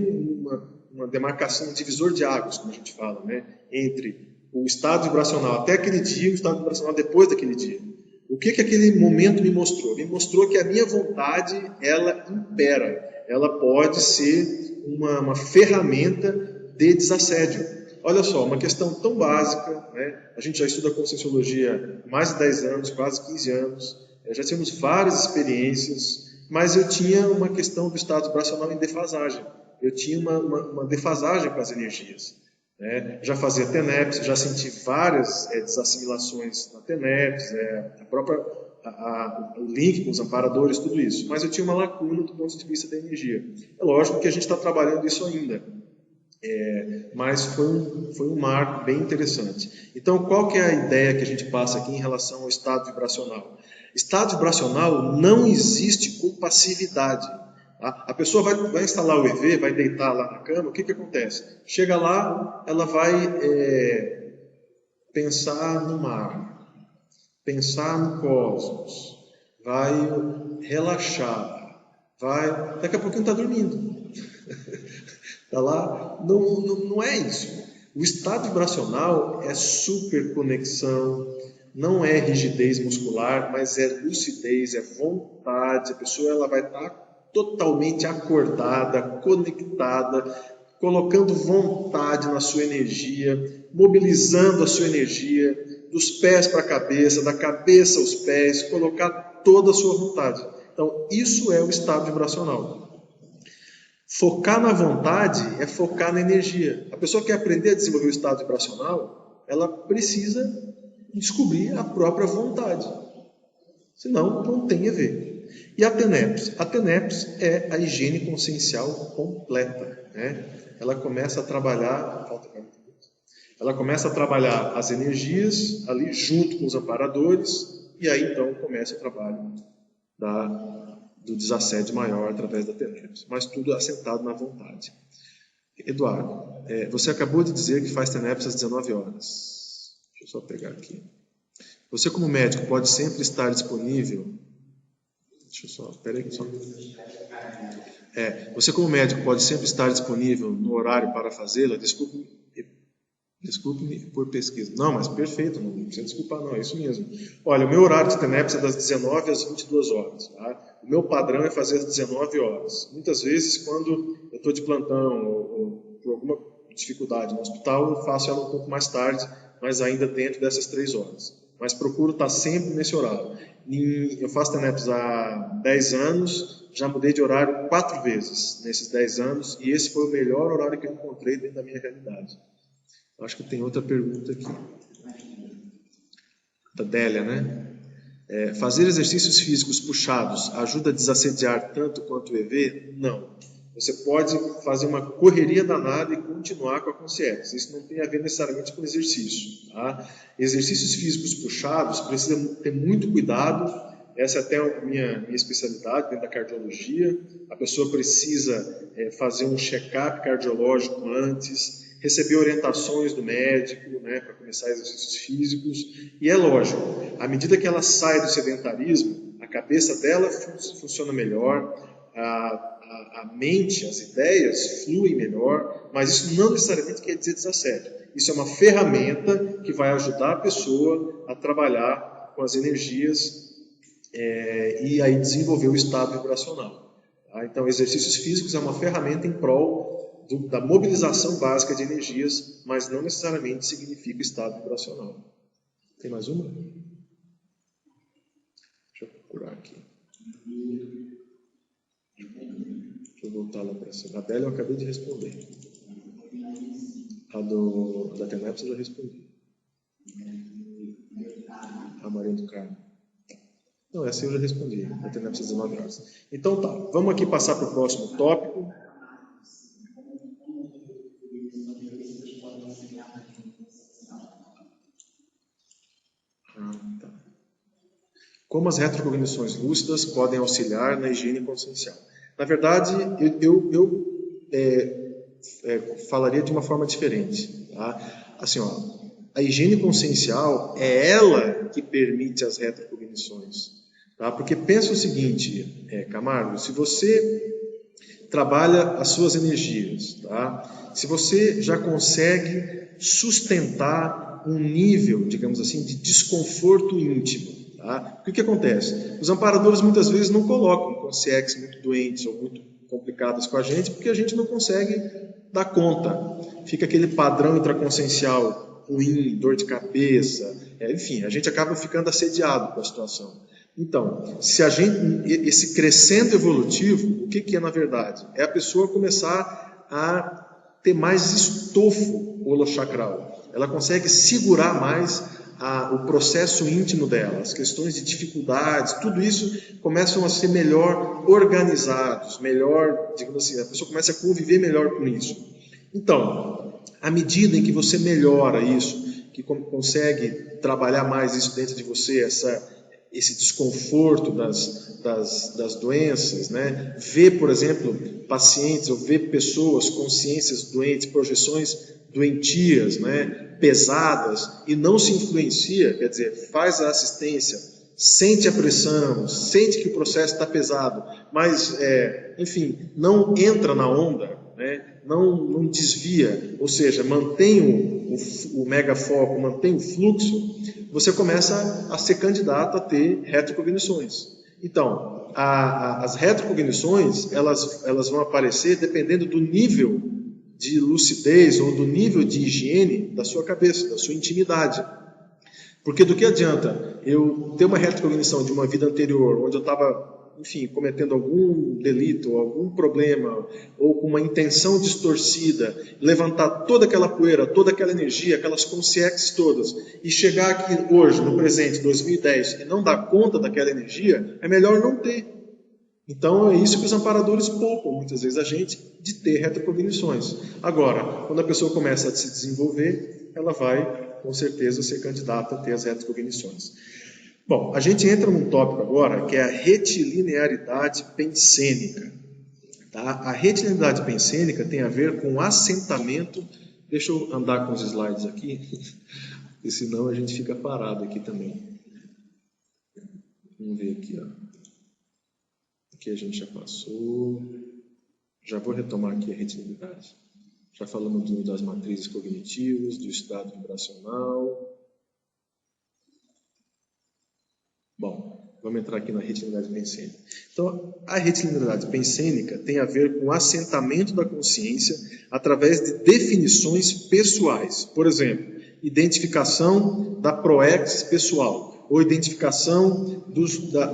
uma demarcação, um divisor de águas, como a gente fala, né? Entre o estado vibracional até aquele dia e o estado vibracional depois daquele dia. O que aquele momento me mostrou? Me mostrou que a minha vontade, ela impera, ela pode ser uma ferramenta de desassédio. Olha só, uma questão tão básica, né? A gente já estuda Conscienciologia há mais de 10 anos, quase 15 anos, já tínhamos várias experiências, mas eu tinha uma questão do estado vibracional em defasagem. Eu tinha uma defasagem com as energias. Já fazia TENEPS, já senti várias desassimilações na TENEPS, o link com os amparadores, tudo isso. Mas eu tinha uma lacuna do ponto de vista da energia. É lógico que a gente está trabalhando isso ainda. Mas foi um marco bem interessante. Então, qual que é a ideia que a gente passa aqui em relação ao estado vibracional? Estado vibracional não existe com passividade. Tá? A pessoa vai instalar o EV, vai deitar lá na cama, o que acontece? Chega lá, ela vai pensar no mar, pensar no cosmos, vai relaxar, daqui a pouquinho está dormindo. Tá lá? Não é isso. O estado vibracional é superconexão, não é rigidez muscular, mas é lucidez, é vontade. A pessoa ela vai estar totalmente acordada, conectada, colocando vontade na sua energia, mobilizando a sua energia, dos pés para a cabeça, da cabeça aos pés, colocar toda a sua vontade. Então, isso é o estado vibracional. Focar na vontade é focar na energia. A pessoa que quer aprender a desenvolver o estado vibracional, ela precisa descobrir a própria vontade. Senão, não tem a ver. E a TENEPS? A TENEPS é a higiene consciencial completa. Ela começa a trabalhar... Ela começa a trabalhar as energias ali junto com os amparadores, e aí então começa o trabalho do desassédio maior através da TENEPS, mas tudo assentado na vontade. Eduardo, você acabou de dizer que faz TENEPS às 19 horas. Deixa eu só pegar aqui. Você, como médico, pode sempre estar disponível... Deixa eu só... Espera aí, só... Você, como médico, pode sempre estar disponível no horário para fazê-la? Desculpe-me por pesquisa. Não, mas perfeito, não precisa desculpar não, é isso mesmo. Olha, o meu horário de TENEPS é das 19 às 22 horas. Tá? O meu padrão é fazer às 19 horas. Muitas vezes, quando eu estou de plantão ou por alguma dificuldade no hospital, eu faço ela um pouco mais tarde, mas ainda dentro dessas 3 horas. Mas procuro estar sempre nesse horário. Eu faço TENEPS há 10 anos, já mudei de horário 4 vezes nesses 10 anos, e esse foi o melhor horário que eu encontrei dentro da minha realidade. Acho que tem outra pergunta aqui. Da Délia, né? Fazer exercícios físicos puxados ajuda a desassediar tanto quanto o EV? Não. Você pode fazer uma correria danada e continuar com a consciência. Isso não tem a ver necessariamente com exercício. Tá? Exercícios físicos puxados precisam ter muito cuidado. Essa é até a minha especialidade dentro da cardiologia. A pessoa precisa fazer um check-up cardiológico antes, receber orientações do médico, para começar exercícios físicos. E é lógico, à medida que ela sai do sedentarismo, a cabeça dela funciona melhor, a mente, as ideias fluem melhor, mas isso não necessariamente quer dizer desassédio. Isso é uma ferramenta que vai ajudar a pessoa a trabalhar com as energias e aí desenvolver o estado vibracional. Tá? Então, exercícios físicos é uma ferramenta em prol da mobilização básica de energias, mas não necessariamente significa estado vibracional. Tem mais uma? Deixa eu procurar aqui. Deixa eu voltar lá para cima. A Bélia eu acabei de responder. Da TENEPS eu já respondi. A Maria do Carmo. Não, essa eu já respondi. A TENEPS às 19 horas. Então tá, vamos aqui passar para o próximo tópico. Tá. Como as retrocognições lúcidas podem auxiliar na higiene consciencial? Na verdade, eu falaria de uma forma diferente. Tá? Assim, ó, a higiene consciencial é ela que permite as retrocognições. Tá? Porque pensa o seguinte, Camargo, se você trabalha as suas energias, tá? Se você já consegue sustentar um nível, digamos assim, de desconforto íntimo, tá? O que acontece? Os amparadores muitas vezes não colocam consciências muito doentes ou muito complicadas com a gente, porque a gente não consegue dar conta. Fica aquele padrão intraconsciencial ruim, dor de cabeça, enfim, a gente acaba ficando assediado com a situação. Então, se a gente, esse crescendo evolutivo, o que é na verdade? É a pessoa começar a ter mais estofo holochacral. Ela consegue segurar mais o processo íntimo dela, as questões de dificuldades, tudo isso começam a ser melhor organizados, melhor, digamos assim, a pessoa começa a conviver melhor com isso. Então, à medida em que você melhora isso, que consegue trabalhar mais isso dentro de você, esse desconforto das doenças, né? Ver, por exemplo, pacientes ou ver pessoas, consciências doentes, projeções doentias, né? Pesadas, e não se influencia, quer dizer, faz a assistência, sente a pressão, sente que o processo está pesado, mas, enfim, não entra na onda, né? Não desvia, ou seja, mantém o megafoco, mantém o fluxo, você começa a ser candidato a ter retrocognições. Então, as retrocognições, elas vão aparecer dependendo do nível de lucidez ou do nível de higiene da sua cabeça, da sua intimidade. Porque do que adianta eu ter uma retrocognição de uma vida anterior, onde eu estava, enfim, cometendo algum delito, algum problema, ou com uma intenção distorcida, levantar toda aquela poeira, toda aquela energia, aquelas consciências todas, e chegar aqui hoje, no presente, 2010, e não dar conta daquela energia, é melhor não ter. Então é isso que os amparadores poupam, muitas vezes, a gente de ter retrocognições. Agora, quando a pessoa começa a se desenvolver, ela vai, com certeza, ser candidata a ter as retrocognições. Bom, a gente entra num tópico agora que é a retilinearidade pensênica. Tá? A retilinearidade pensênica tem a ver com assentamento. Deixa eu andar com os slides aqui, porque senão a gente fica parado aqui também. Vamos ver aqui, ó. Aqui a gente já passou. Já vou retomar aqui a retilinearidade. Já falamos das matrizes cognitivas, do estado vibracional. Bom, vamos entrar aqui na retilinearidade pensênica. Então, a retilinearidade pensênica tem a ver com o assentamento da consciência através de definições pessoais. Por exemplo, identificação da proex pessoal, ou identificação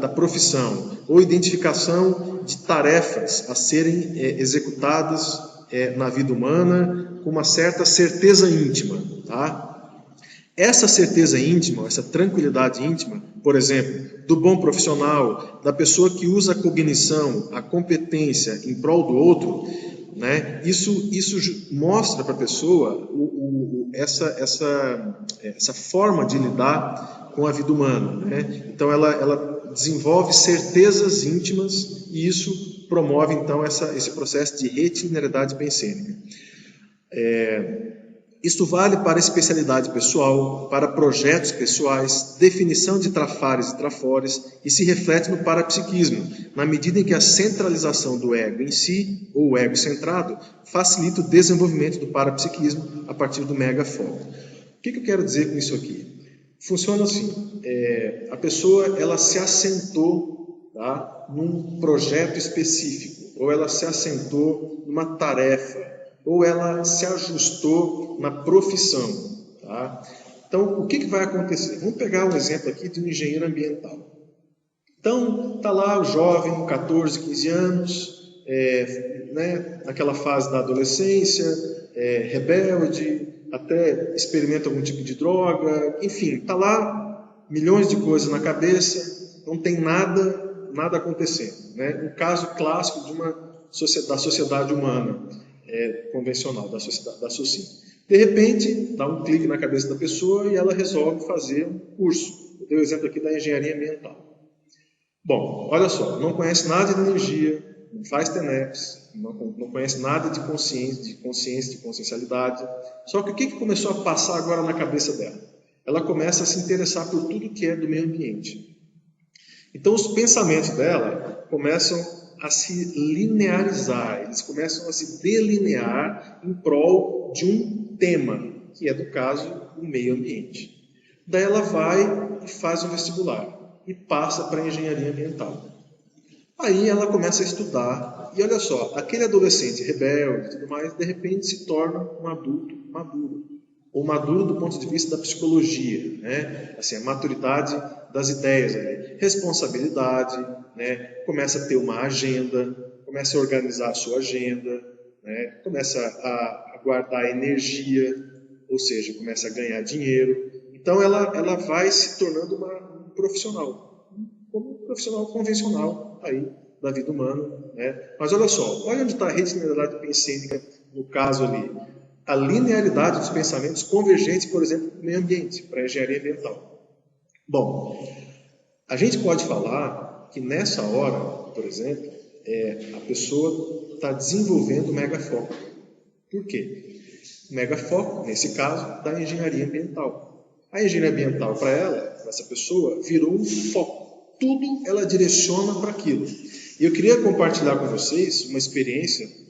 da profissão, ou identificação de tarefas a serem executadas na vida humana com uma certa certeza íntima, tá? Essa certeza íntima, essa tranquilidade íntima, por exemplo, do bom profissional, da pessoa que usa a cognição, a competência em prol do outro, né? Isso mostra para a pessoa essa forma de lidar com a vida humana, né? Então ela desenvolve certezas íntimas e isso promove então esse processo de retilinearidade pensênica. Isto vale para especialidade pessoal, para projetos pessoais, definição de trafares e trafores e se reflete no parapsiquismo, na medida em que a centralização do ego em si, ou o ego centrado, facilita o desenvolvimento do parapsiquismo a partir do megafoco. O que eu quero dizer com isso aqui? Funciona assim, a pessoa ela se assentou, tá, num projeto específico, ou ela se assentou numa tarefa, ou ela se ajustou na profissão. Tá? Então, o que vai acontecer? Vamos pegar um exemplo aqui de um engenheiro ambiental. Então, está lá o jovem, 14, 15 anos, né, naquela fase da adolescência, rebelde, até experimenta algum tipo de droga, enfim, está lá, milhões de coisas na cabeça, não tem nada acontecendo. Né? Um caso clássico da sociedade humana convencional, da sociedade. De repente, dá um clique na cabeça da pessoa e ela resolve fazer um curso. Eu dei o exemplo aqui da engenharia ambiental. Bom, olha só, não conhece nada de energia, não faz TENEPS, não conhece nada de consciência, de consciencialidade. Só que o que começou a passar agora na cabeça dela? Ela começa a se interessar por tudo que é do meio ambiente. Então os pensamentos dela começam a se linearizar, eles começam a se delinear em prol de um tema, que é, do caso, o meio ambiente. Daí ela vai e faz um vestibular e passa para a engenharia ambiental. Aí ela começa a estudar e olha só, aquele adolescente rebelde e tudo mais, de repente se torna um adulto maduro. Ou maduro do ponto de vista da psicologia, né? Assim, a maturidade das ideias, responsabilidade, né? Começa a ter uma agenda, começa a organizar a sua agenda, né? Começa a guardar energia, ou seja, começa a ganhar dinheiro. Então ela vai se tornando um profissional, como um profissional convencional aí da vida humana, né? Mas olha só, olha onde está a linearidade pensênica no caso ali. A linearidade dos pensamentos convergentes, por exemplo, para o meio ambiente, para a engenharia ambiental. Bom, a gente pode falar que nessa hora, por exemplo, a pessoa está desenvolvendo megafoco. Por quê? Megafoco, nesse caso, da engenharia ambiental. A engenharia ambiental, para ela, para essa pessoa, virou um foco. Tudo ela direciona para aquilo. E eu queria compartilhar com vocês uma experiência.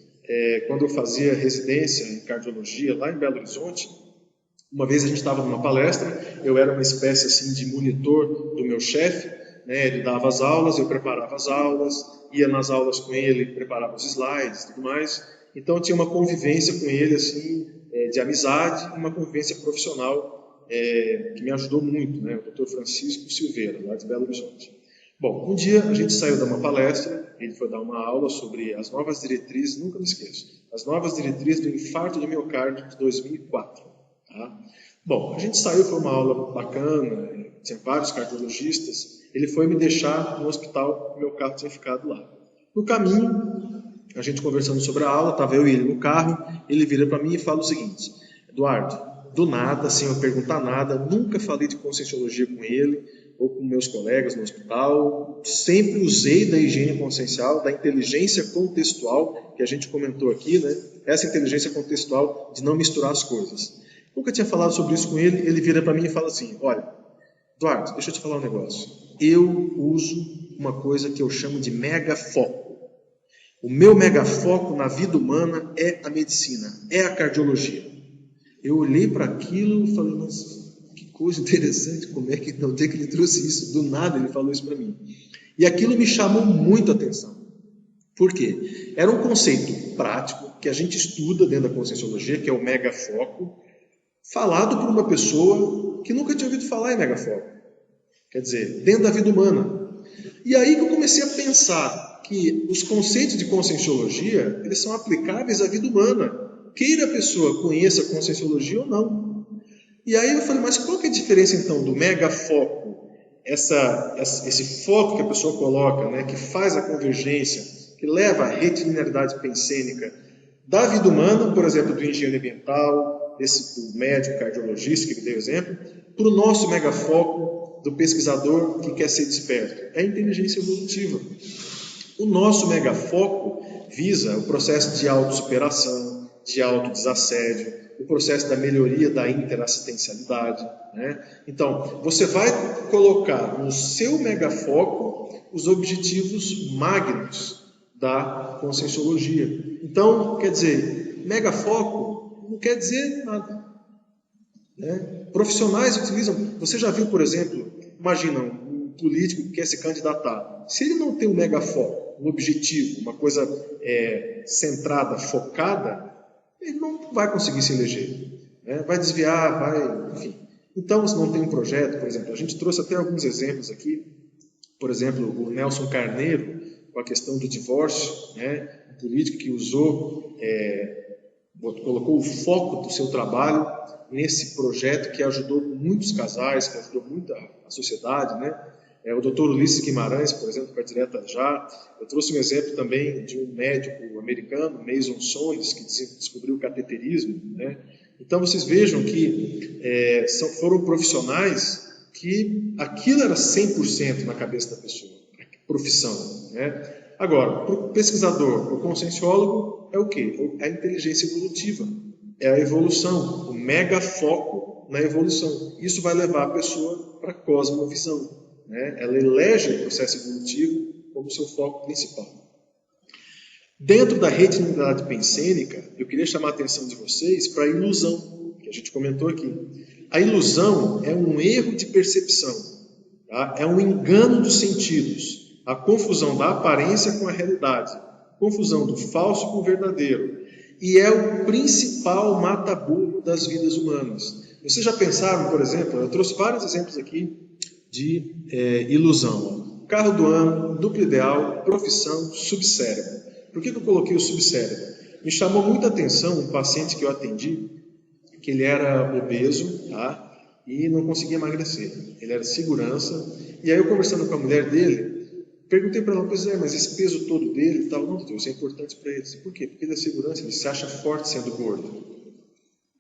Quando eu fazia residência em cardiologia lá em Belo Horizonte, uma vez a gente estava numa palestra, eu era uma espécie assim de monitor do meu chefe, né? Ele dava as aulas, eu preparava as aulas, ia nas aulas com ele, preparava os slides e tudo mais. Então eu tinha uma convivência com ele assim, de amizade, uma convivência profissional que me ajudou muito, né? O Dr. Francisco Silveira, lá de Belo Horizonte. Bom, um dia a gente saiu de uma palestra, ele foi dar uma aula sobre as novas diretrizes, nunca me esqueço, as novas diretrizes do infarto do miocárdio de 2004. Tá? Bom, a gente saiu, foi uma aula bacana, tinha vários cardiologistas, ele foi me deixar no hospital, o meu carro tinha ficado lá. No caminho, a gente conversando sobre a aula, estava eu e ele no carro, ele vira para mim e fala o seguinte: Eduardo, do nada, sem eu perguntar nada, nunca falei de conscienciologia com ele, ou com meus colegas no hospital, sempre usei da higiene consciencial, da inteligência contextual, que a gente comentou aqui, né? Essa inteligência contextual de não misturar as coisas. Nunca tinha falado sobre isso com ele, ele vira para mim e fala assim: olha, Eduardo, deixa eu te falar um negócio. Eu uso uma coisa que eu chamo de megafoco. O meu megafoco na vida humana é a medicina, é a cardiologia. Eu olhei para aquilo e falei, mas que coisa interessante, onde é que ele trouxe isso? Do nada ele falou isso para mim. E aquilo me chamou muito a atenção. Por quê? Era um conceito prático que a gente estuda dentro da conscienciologia, que é o megafoco, falado por uma pessoa que nunca tinha ouvido falar em megafoco. Quer dizer, dentro da vida humana. E aí que eu comecei a pensar que os conceitos de conscienciologia, eles são aplicáveis à vida humana. Queira a pessoa conheça a conscienciologia ou não. E aí eu falei, mas qual que é a diferença então do megafoco, esse foco que a pessoa coloca, né, que faz a convergência, que leva à retilinearidade pensênica da vida humana, por exemplo, do engenheiro ambiental, do médico cardiologista que me deu exemplo, para o nosso megafoco do pesquisador que quer ser desperto? É a inteligência evolutiva. O nosso megafoco visa o processo de autossuperação, de autodesassédio, o processo da melhoria da interassistencialidade. Né? Então, você vai colocar no seu megafoco os objetivos magnos da conscienciologia. Então, quer dizer, megafoco não quer dizer nada. Né? Profissionais utilizam... Você já viu, por exemplo, imagina um político que quer se candidatar. Se ele não tem um megafoco, um objetivo, uma coisa centrada, focada, ele não vai conseguir se eleger. Né? Vai desviar, enfim. Então, se não tem um projeto, por exemplo, a gente trouxe até alguns exemplos aqui. Por exemplo, o Nelson Carneiro, com a questão do divórcio, né? Um político que usou, colocou o foco do seu trabalho nesse projeto que ajudou muitos casais, que ajudou muito a sociedade, né? O Dr. Ulisses Guimarães, por exemplo, para Direta Já. Eu trouxe um exemplo também de um médico americano, Mason Sones, que descobriu o cateterismo, né? Então, vocês vejam que foram profissionais que aquilo era 100% na cabeça da pessoa, profissão, né? Agora, para o pesquisador, para o conscienciólogo, é o quê? É a inteligência evolutiva, é a evolução, o mega foco na evolução. Isso vai levar a pessoa para a cosmovisão, né? Ela elege o processo evolutivo como seu foco principal. Dentro da retinidade pensênica, eu queria chamar a atenção de vocês para a ilusão, que a gente comentou aqui. A ilusão é um erro de percepção, tá? É um engano dos sentidos, a confusão da aparência com a realidade, confusão do falso com o verdadeiro, e é o principal mata-burro das vidas humanas. Vocês já pensaram, por exemplo, eu trouxe vários exemplos aqui de ilusão. Carro do ano, duplo ideal, profissão, subcérebro. Por que eu coloquei o subcérebro? Me chamou muita atenção um paciente que eu atendi, que ele era obeso, tá? E não conseguia emagrecer. Ele era segurança. E aí eu conversando com a mulher dele, perguntei para ela, mas esse peso todo dele e tal, não, isso é importante para ele. Por quê? Porque ele é segurança, ele se acha forte sendo gordo.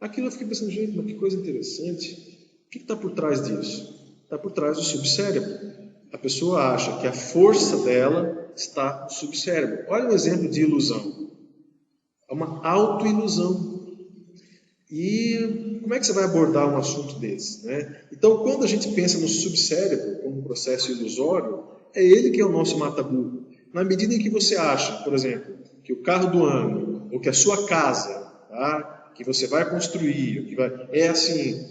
Aquilo eu fiquei pensando, gente, mas que coisa interessante. O que está por trás disso? Está por trás do subcérebro. A pessoa acha que a força dela está no subcérebro. Olha um exemplo de ilusão. É uma autoilusão. E como é que você vai abordar um assunto desse, né? Então, quando a gente pensa no subcérebro como um processo ilusório, é ele que é o nosso mata-burro. Na medida em que você acha, por exemplo, que o carro do ano, ou que a sua casa, tá, que você vai construir, é assim,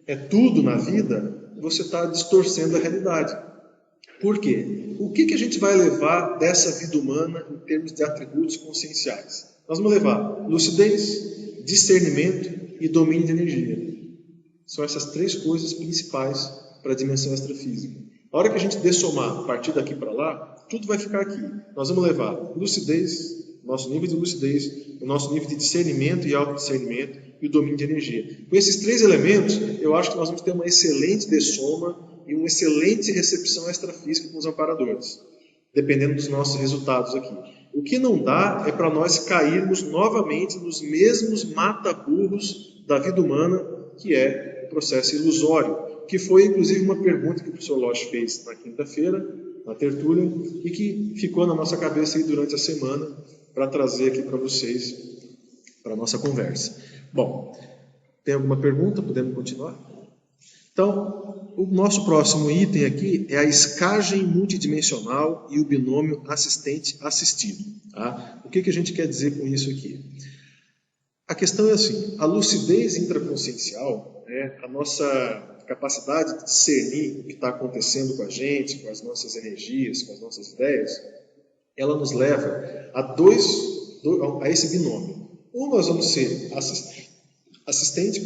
é tudo na vida, você está distorcendo a realidade. Por quê? O que a gente vai levar dessa vida humana em termos de atributos conscienciais? Nós vamos levar lucidez, discernimento e domínio de energia. São essas três coisas principais para a dimensão extrafísica. A hora que a gente dessomar, a partir daqui para lá, tudo vai ficar aqui. Nós vamos levar lucidez, nosso nível de lucidez, o nosso nível de discernimento e autodiscernimento e o domínio de energia. Com esses três elementos, eu acho que nós vamos ter uma excelente dessoma e uma excelente recepção extrafísica com os amparadores, dependendo dos nossos resultados aqui. O que não dá é para nós cairmos novamente nos mesmos mata-burros da vida humana, que é o processo ilusório, que foi inclusive uma pergunta que o professor Losch fez na quinta-feira, na tertúlia, e que ficou na nossa cabeça aí durante a semana para trazer aqui para vocês, para a nossa conversa. Bom, tem alguma pergunta? Podemos continuar? Então, o nosso próximo item aqui é a escagem multidimensional e o binômio assistente-assistido. Tá? O que a gente quer dizer com isso aqui? A questão é assim, a lucidez intraconsciencial, né, a nossa capacidade de discernir o que está acontecendo com a gente, com as nossas energias, com as nossas ideias, ela nos leva a esse binômio. Ou nós vamos ser assistente,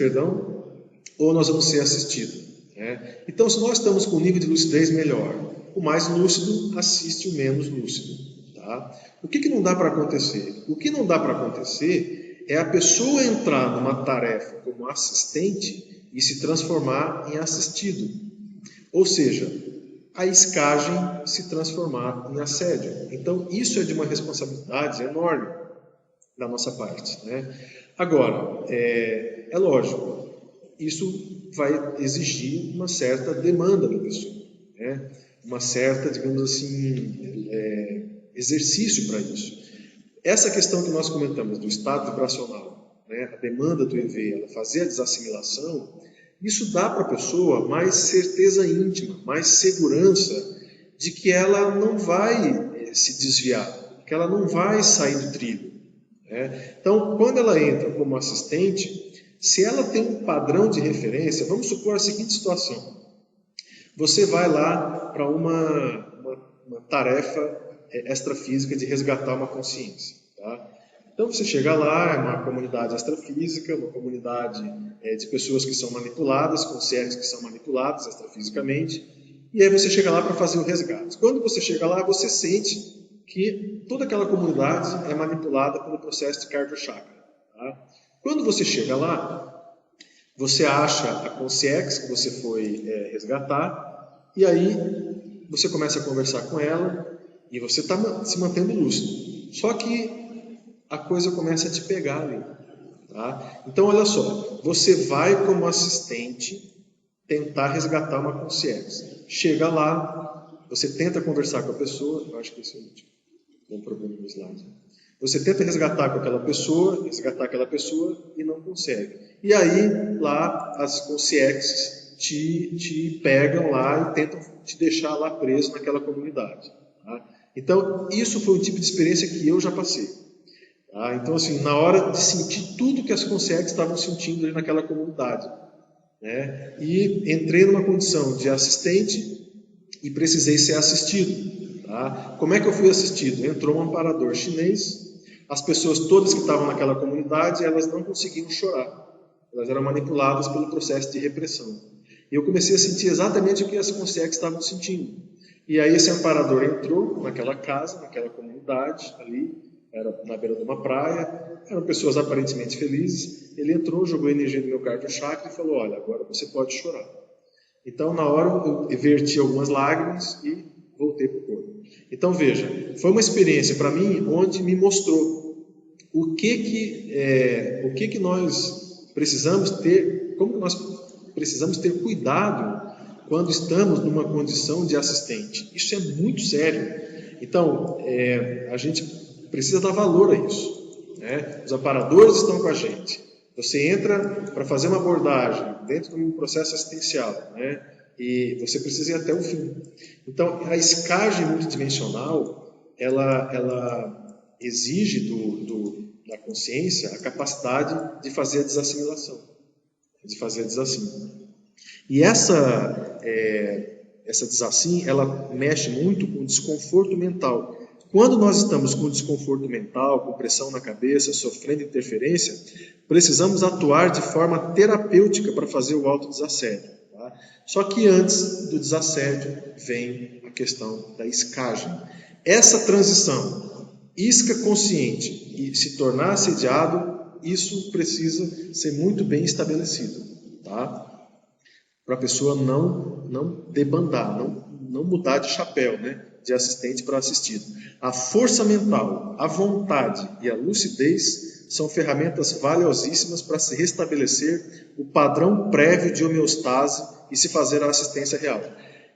ou nós vamos ser assistido. Né? Então, se nós estamos com um nível de lucidez melhor, o mais lúcido assiste o menos lúcido. Tá? O que não dá para acontecer? O que não dá para acontecer é a pessoa entrar numa tarefa como assistente e se transformar em assistido. Ou seja, a escagem se transformar em assédio. Então, isso é de uma responsabilidade enorme da nossa parte. Né? Agora, é lógico, isso vai exigir uma certa demanda da pessoa, né? Uma certa, digamos assim, exercício para isso. Essa questão que nós comentamos do estado vibracional, né? A demanda do EV, ela fazer a desassimilação, isso dá para a pessoa mais certeza íntima, mais segurança de que ela não vai se desviar, que ela não vai sair do trilho. Né? Então, quando ela entra como assistente, se ela tem um padrão de referência, vamos supor a seguinte situação. Você vai lá para uma tarefa extrafísica de resgatar uma consciência. Tá? Então você chega lá, é uma comunidade extrafísica, uma comunidade de pessoas que são manipuladas, com seres que são manipulados extrafisicamente, e aí você chega lá para fazer o resgate. Quando você chega lá, você sente que toda aquela comunidade é manipulada pelo processo de cardio-chakra. Tá? Quando você chega lá, você acha a consciência que você foi resgatar, e aí você começa a conversar com ela, e você está se mantendo lúcido. Só que a coisa começa a te pegar ali. Tá? Então, olha só, você vai como assistente tentar resgatar uma consciência. Chega lá, você tenta conversar com a pessoa, eu acho que esse é o último, um problema no slide. Você tenta resgatar aquela pessoa e não consegue. E aí, lá, as consciências te pegam lá e tentam te deixar lá preso naquela comunidade. Tá? Então, isso foi um tipo de experiência que eu já passei. Tá? Então, assim, na hora de sentir tudo que as consciências estavam sentindo ali naquela comunidade, né? E entrei numa condição de assistente e precisei ser assistido. Tá? Como é que eu fui assistido? Entrou um amparador chinês, as pessoas todas que estavam naquela comunidade, elas não conseguiam chorar. Elas eram manipuladas pelo processo de repressão. E eu comecei a sentir exatamente o que as consciências estavam sentindo. E aí esse amparador entrou naquela casa, naquela comunidade ali, era na beira de uma praia, eram pessoas aparentemente felizes. Ele entrou, jogou energia no meu cardio-chakra e falou: olha, agora você pode chorar. Então, na hora, eu verti algumas lágrimas e voltei para o corpo. Então, veja, foi uma experiência para mim onde me mostrou o que nós precisamos ter, como que nós precisamos ter cuidado quando estamos numa condição de assistente. Isso é muito sério. Então, a gente precisa dar valor a isso. Né? Os amparadores estão com a gente. Você entra para fazer uma abordagem dentro de um processo assistencial, né? E você precisa ir até o fim. Então, a escagem multidimensional, ela exige da consciência a capacidade de fazer a desassimilação, de fazer a desassim. E essa desassim, ela mexe muito com o desconforto mental. Quando nós estamos com desconforto mental, com pressão na cabeça, sofrendo interferência, precisamos atuar de forma terapêutica para fazer o autodesassédio. Tá? Só que antes do desassédio vem a questão da escagem. Essa transição, isca consciente e se tornar assediado, isso precisa ser muito bem estabelecido. Tá? Para a pessoa não debandar, não mudar de chapéu, né? De assistente para assistido. A força mental, a vontade e a lucidez são ferramentas valiosíssimas para se restabelecer o padrão prévio de homeostase e se fazer a assistência real.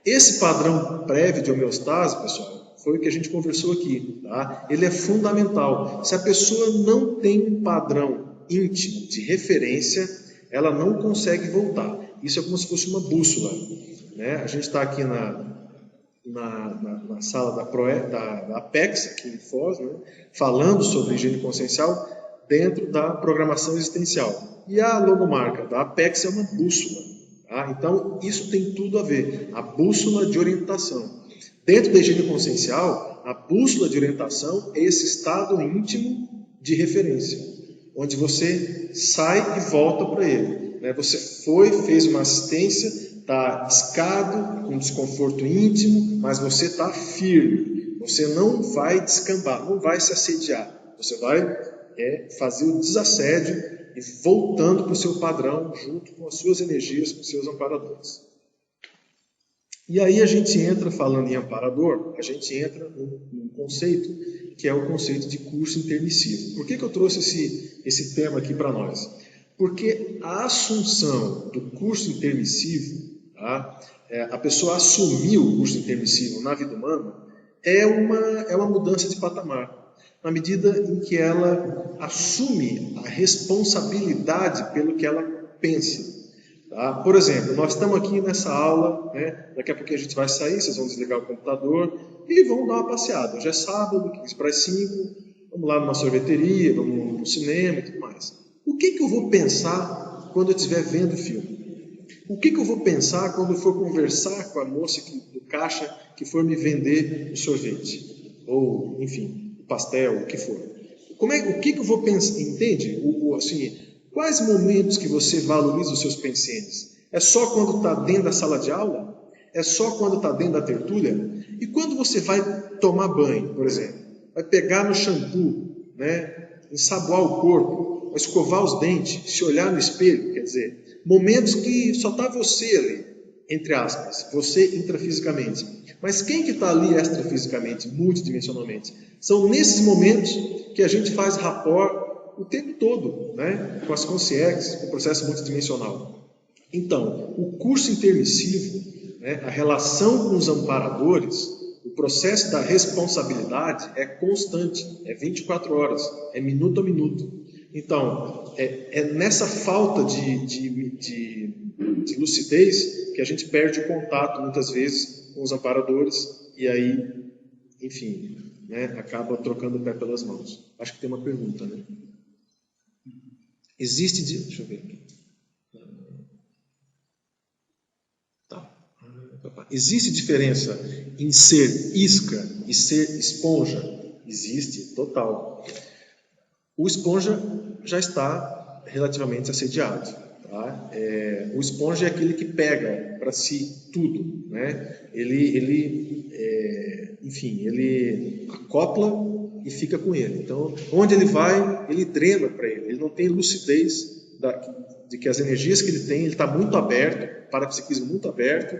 Esse padrão prévio de homeostase, pessoal, foi o que a gente conversou aqui. Tá? Ele é fundamental. Se a pessoa não tem um padrão íntimo de referência, ela não consegue voltar. Isso é como se fosse uma bússola. Né? A gente está aqui na sala da Apex, aqui em Foz, né? Falando sobre higiene consciencial dentro da programação existencial. E a logomarca da Apex é uma bússola. Tá? Então, isso tem tudo a ver. A bússola de orientação. Dentro da higiene consciencial, a bússola de orientação é esse estado íntimo de referência, onde você sai e volta para ele. Né? Você fez uma assistência, está escado, com desconforto íntimo, mas você está firme. Você não vai descambar, não vai se assediar. Você vai fazer o desassédio e voltando para o seu padrão, junto com as suas energias, com os seus amparadores. E aí a gente entra, falando em amparador, a gente entra num conceito, que é o conceito de curso intermissivo. Por que eu trouxe esse tema aqui para nós? Porque a assunção do curso intermissivo, tá? A pessoa assumir o curso intermissivo na vida humana, é uma mudança de patamar. Na medida em que ela assume a responsabilidade pelo que ela pensa. Tá? Por exemplo, nós estamos aqui nessa aula, né? Daqui a pouco a gente vai sair, vocês vão desligar o computador e vão dar uma passeada. Hoje é sábado, 15 para as 5, vamos lá numa sorveteria, vamos no cinema e tudo mais. O que eu vou pensar quando eu estiver vendo o filme? O que eu vou pensar quando eu for conversar com a moça do caixa que for me vender o sorvete? Ou, enfim, o pastel, o que for. O que eu vou pensar? Entende? Assim, quais momentos que você valoriza os seus penseres? É só quando está dentro da sala de aula? É só quando está dentro da tertúlia? E quando você vai tomar banho, por exemplo? vai pegar no shampoo, né? Ensaboar o corpo, vai escovar os dentes, se olhar no espelho, quer dizer, momentos que só está você ali, entre aspas, você intrafisicamente. Mas quem que está ali extrafisicamente, multidimensionalmente? São nesses momentos que a gente faz rapport o tempo todo, né? Com as consciências, com o processo multidimensional. Então, o curso intermissivo, né, a relação com os amparadores, o processo da responsabilidade é constante, é 24 horas, é minuto a minuto. Então, é nessa falta de lucidez que a gente perde o contato, muitas vezes, com os amparadores, e aí, enfim, né, acaba trocando o pé pelas mãos. Acho que tem uma pergunta, né? Deixa eu ver aqui. Existe diferença em ser isca e ser esponja? Existe, total. O esponja já está relativamente assediado. Tá? O esponja é aquele que pega para si tudo. Né? Ele acopla e fica com ele. Então, onde ele vai, ele drena para ele. Ele não tem lucidez de que as energias que ele tem, ele está muito aberto, parapsiquismo muito aberto,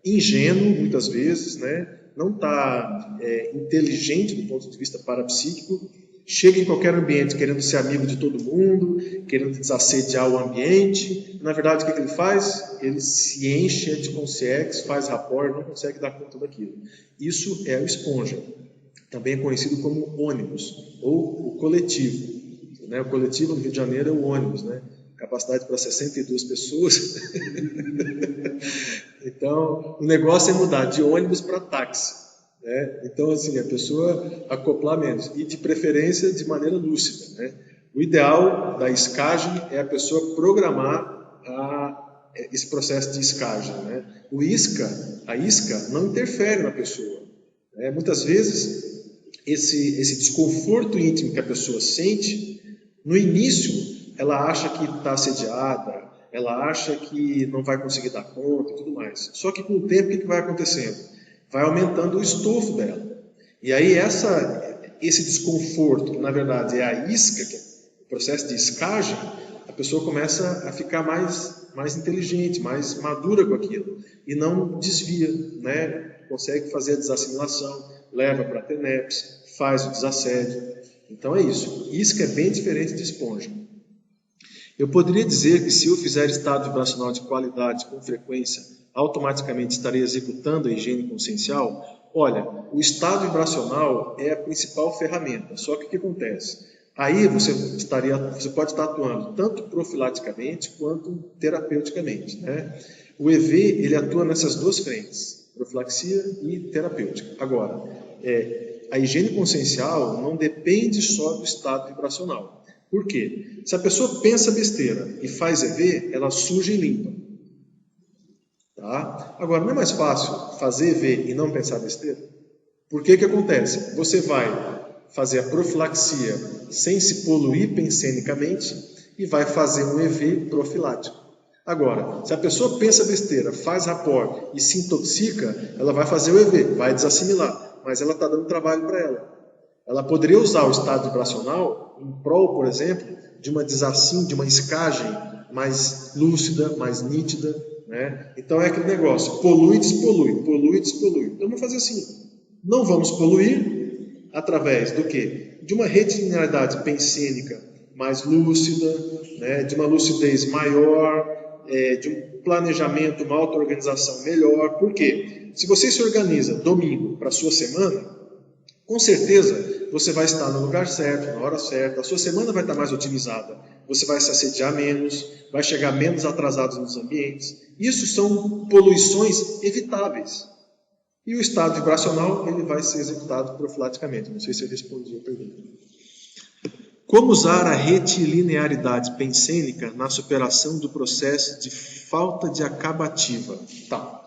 ingênuo muitas vezes, né? Não está inteligente do ponto de vista parapsíquico, chega em qualquer ambiente querendo ser amigo de todo mundo, querendo desassediar o ambiente. Na verdade, o que ele faz? Ele se enche de consciência, faz rapport, não consegue dar conta daquilo. Isso é o esponja. Também é conhecido como ônibus, ou o coletivo. Né? O coletivo no Rio de Janeiro é o ônibus, né? Capacidade para 62 pessoas. Então, o negócio é mudar de ônibus para táxi. Né? Então, assim, a pessoa acoplar menos. E, de preferência, de maneira lúcida. Né? O ideal da escagem é a pessoa programar esse processo de escagem. Né? A isca, não interfere na pessoa. Né? Muitas vezes, esse desconforto íntimo que a pessoa sente, no início, ela acha que está assediada, ela acha que não vai conseguir dar conta e tudo mais. Só que com o tempo, o que vai acontecendo? Vai aumentando o estofo dela. E aí esse desconforto, que na verdade é a isca, que é o processo de escagem, a pessoa começa a ficar mais inteligente, mais madura com aquilo. E não desvia, né? Consegue fazer a desassimilação, leva para a TENEPS, faz o desassédio. Então é isso. Isca é bem diferente de esponja. Eu poderia dizer que se eu fizer estado vibracional de qualidade com frequência, automaticamente estarei executando a higiene consciencial? Olha, o estado vibracional é a principal ferramenta. Só que o que acontece? Aí você pode estar atuando tanto profilaticamente quanto terapeuticamente. Né? O EV ele atua nessas duas frentes, profilaxia e terapêutica. Agora, a higiene consciencial não depende só do estado vibracional. Por quê? Se a pessoa pensa besteira e faz EV, ela suja e limpa. Tá? Agora, não é mais fácil fazer EV e não pensar besteira? Por que acontece? Você vai fazer a profilaxia sem se poluir pensenicamente e vai fazer um EV profilático. Agora, se a pessoa pensa besteira, faz rapport e se intoxica, ela vai fazer o EV, vai desassimilar, mas ela está dando trabalho para ela. Ela poderia usar o estado vibracional em prol, por exemplo, de uma escagem mais lúcida, mais nítida. Né? Então é aquele negócio, polui, despolui, polui, despolui. Então vamos fazer assim, não vamos poluir através do quê? De uma retilinearidade pensênica mais lúcida, né? De uma lucidez maior, de um planejamento, uma auto-organização melhor. Por quê? Se você se organiza domingo para a sua semana, com certeza você vai estar no lugar certo, na hora certa, a sua semana vai estar mais otimizada, você vai se assediar menos, vai chegar menos atrasado nos ambientes. Isso são poluições evitáveis. E o estado vibracional ele vai ser executado profilaticamente. Não sei se eu respondi a pergunta. Como usar a retilinearidade pensênica na superação do processo de falta de acabativa? Tá.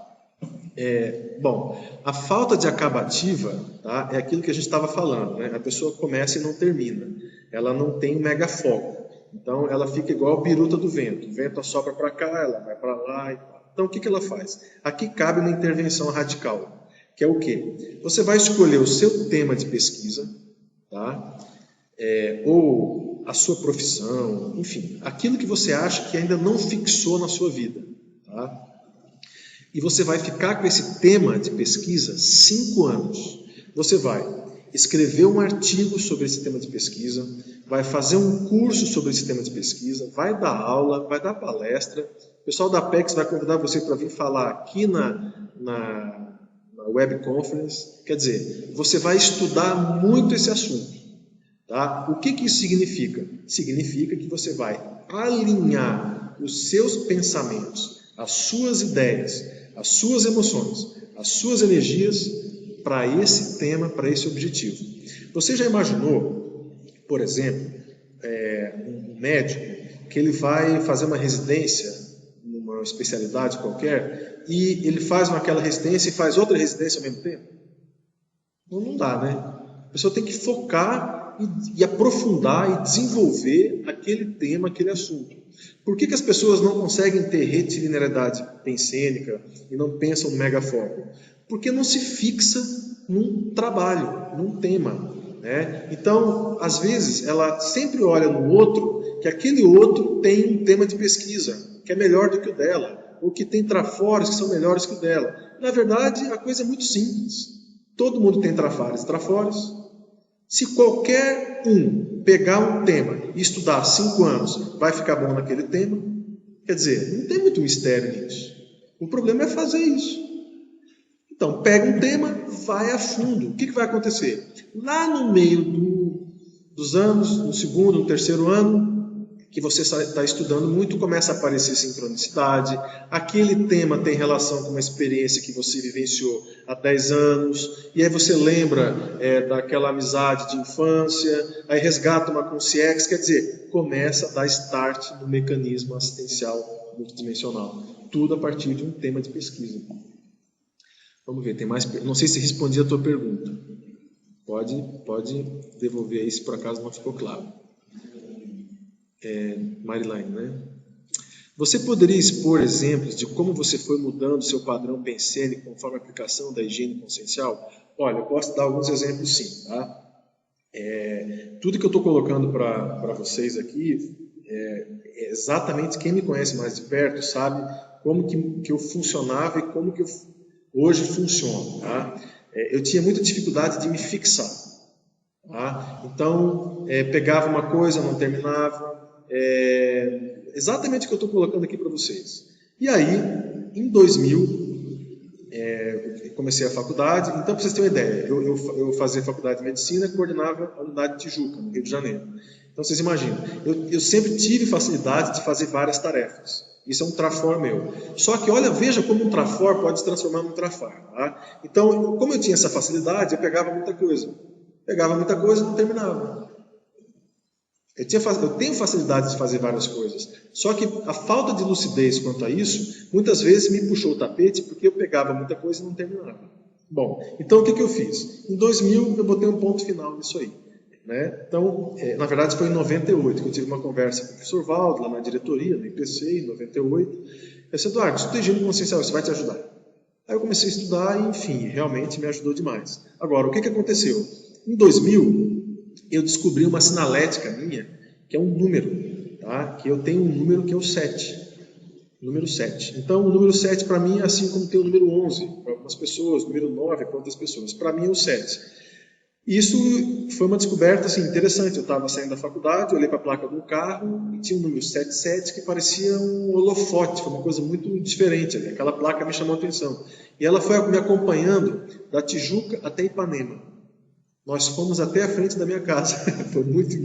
Bom, a falta de acabativa, tá, é aquilo que a gente estava falando, né? A pessoa começa e não termina. Ela não tem mega foco. Então, ela fica igual a biruta do vento. O vento assopra para cá, ela vai para lá e tal. Então, o que ela faz? Aqui cabe uma intervenção radical, que é o quê? Você vai escolher o seu tema de pesquisa, tá? Ou a sua profissão, enfim, aquilo que você acha que ainda não fixou na sua vida, tá? E você vai ficar com esse tema de pesquisa 5 anos. Você vai escrever um artigo sobre esse tema de pesquisa, vai fazer um curso sobre esse tema de pesquisa, vai dar aula, vai dar palestra. O pessoal da Apex vai convidar você para vir falar aqui na web conference. Quer dizer, você vai estudar muito esse assunto. Tá? O que isso significa? Significa que você vai alinhar os seus pensamentos, as suas ideias, as suas emoções, as suas energias para esse tema, para esse objetivo. Você já imaginou, por exemplo, um médico que ele vai fazer uma residência numa especialidade qualquer e ele faz aquela residência e faz outra residência ao mesmo tempo? Não dá, né? A pessoa tem que focar e aprofundar e desenvolver aquele tema, aquele assunto. Por que as pessoas não conseguem ter retilinearidade pensênica e não pensam no megafoco? Porque não se fixa num trabalho, num tema, né? Então, às vezes, ela sempre olha no outro, que aquele outro tem um tema de pesquisa, que é melhor do que o dela, ou que tem trafores que são melhores que o dela. Na verdade, a coisa é muito simples. Todo mundo tem trafores e trafores. Se qualquer um pegar um tema e estudar 5 anos, vai ficar bom naquele tema? Quer dizer, não tem muito mistério nisso. O problema é fazer isso. Então, pega um tema, vai a fundo. O que vai acontecer? Lá no meio dos anos, no segundo, no terceiro ano, que você está estudando muito, começa a aparecer sincronicidade. Aquele tema tem relação com uma experiência que você vivenciou há 10 anos, e aí você lembra daquela amizade de infância, aí resgata uma consciência, quer dizer, começa a dar start no mecanismo assistencial multidimensional. Tudo a partir de um tema de pesquisa. Vamos ver, tem mais. Não sei se respondi a tua pergunta. Pode devolver aí se por acaso não ficou claro. Marilaine, né? Você poderia expor exemplos de como você foi mudando seu padrão pensênico conforme a aplicação da higiene consciencial? Olha, eu posso dar alguns exemplos sim, tá? Tudo que eu estou colocando para vocês aqui, exatamente quem me conhece mais de perto sabe como que eu funcionava e como que eu hoje funciono, tá? Eu tinha muita dificuldade de me fixar, tá? Então, pegava uma coisa, não terminava, exatamente o que eu estou colocando aqui para vocês. E aí, em 2000, eu comecei a faculdade. Então, para vocês terem uma ideia, eu fazia faculdade de medicina e coordenava a unidade de Tijuca, no Rio de Janeiro. Então, vocês imaginam, eu sempre tive facilidade de fazer várias tarefas. Isso é um trafor meu. Só que, veja como um trafor pode se transformar num trafar. Tá? Então, como eu tinha essa facilidade, eu pegava muita coisa. Pegava muita coisa e não terminava. Eu tenho facilidade de fazer várias coisas. Só que a falta de lucidez quanto a isso, muitas vezes me puxou o tapete porque eu pegava muita coisa e não terminava. Bom, então o que eu fiz? Em 2000 eu botei um ponto final nisso aí. Né? Então, na verdade foi em 98 que eu tive uma conversa com o professor Valdo, lá na diretoria, do IPC, em 98. Eu disse, Eduardo, estuda higiene consciencial, isso vai te ajudar. Aí eu comecei a estudar e, enfim, realmente me ajudou demais. Agora, o que aconteceu? Em 2000, eu descobri uma sinalética minha, que é um número, tá? Que eu tenho um número que é o 7. Número 7. Então, o número 7 para mim é assim como tem o número 11 para algumas pessoas, o número 9 para outras pessoas. Para mim é o 7. Isso foi uma descoberta assim, interessante. Eu estava saindo da faculdade, olhei para a placa do carro e tinha um número 77 que parecia um holofote, foi uma coisa muito diferente. Aquela placa me chamou a atenção. E ela foi me acompanhando da Tijuca até Ipanema. Nós fomos até a frente da minha casa. Foi muito,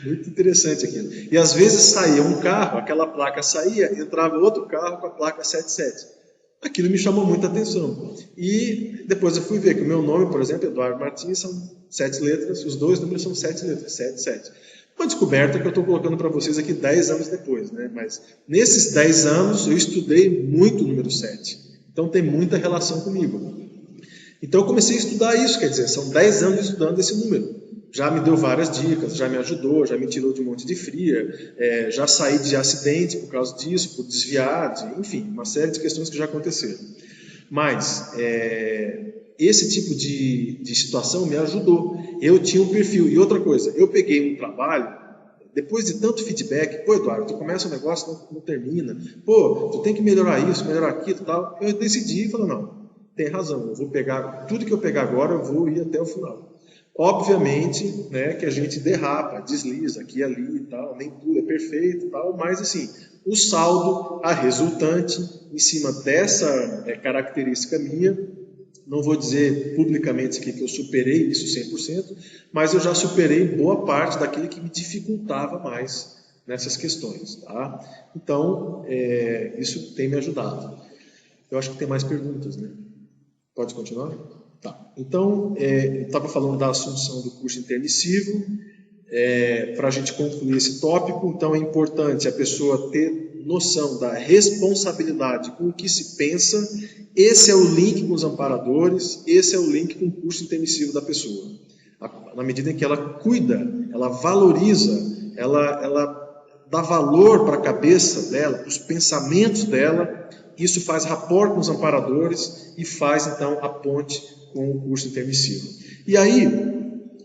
muito interessante aquilo. E às vezes saía um carro, aquela placa saía, entrava outro carro com a placa 77. Aquilo me chamou muita atenção. E depois eu fui ver que o meu nome, por exemplo, Eduardo Martins, são 7 letras, os dois números são 7 letras, 77. Uma descoberta que eu estou colocando para vocês aqui 10 anos depois, né? Mas nesses 10 anos eu estudei muito o número 7. Então tem muita relação comigo. Então eu comecei a estudar isso, quer dizer, são 10 anos estudando esse número. Já me deu várias dicas, já me ajudou, já me tirou de um monte de fria, já saí de acidente por causa disso, por desviar, enfim, uma série de questões que já aconteceram. Mas esse tipo de situação me ajudou. Eu tinha um perfil. E outra coisa, eu peguei um trabalho, depois de tanto feedback, pô, Eduardo, tu começa um negócio, não termina, pô, tu tem que melhorar isso, melhorar aquilo e tal. Eu decidi e falei, não, tem razão, eu vou pegar, tudo que eu pegar agora, eu vou ir até o final. Obviamente, né, que a gente derrapa, desliza aqui e ali e tal, nem tudo é perfeito e tal, mas assim, o saldo, a resultante, em cima dessa característica minha, não vou dizer publicamente aqui que eu superei isso 100%, mas eu já superei boa parte daquilo que me dificultava mais nessas questões. Tá? Então, isso tem me ajudado. Eu acho que tem mais perguntas, né? Pode continuar? Tá. Então, eu estava falando da assunção do curso intermissivo. Para a gente concluir esse tópico, então é importante a pessoa ter noção da responsabilidade com o que se pensa. Esse é o link com os amparadores, esse é o link com o curso intermissivo da pessoa. Na medida em que ela cuida, ela valoriza, ela dá valor para a cabeça dela, para os pensamentos dela, isso faz rapport com os amparadores e faz então a ponte com o curso intermissivo. E aí,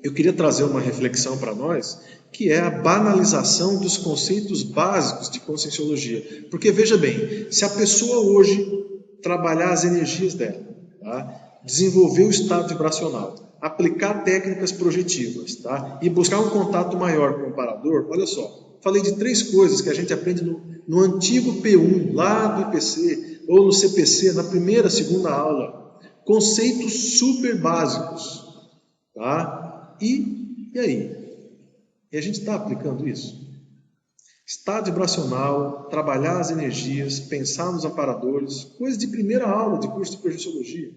eu queria trazer uma reflexão para nós, que é a banalização dos conceitos básicos de conscienciologia. Porque, veja bem, se a pessoa hoje trabalhar as energias dela, tá? Desenvolver o estado vibracional, aplicar técnicas projetivas, tá? E buscar um contato maior com o amparador, olha só, falei de 3 coisas que a gente aprende no antigo P1, lá do IPC, ou no CPC, na primeira, segunda aula. Conceitos super básicos, tá? E aí? E a gente está aplicando isso? Estado vibracional, trabalhar as energias, pensar nos amparadores, coisa de primeira aula de curso de projeciologia.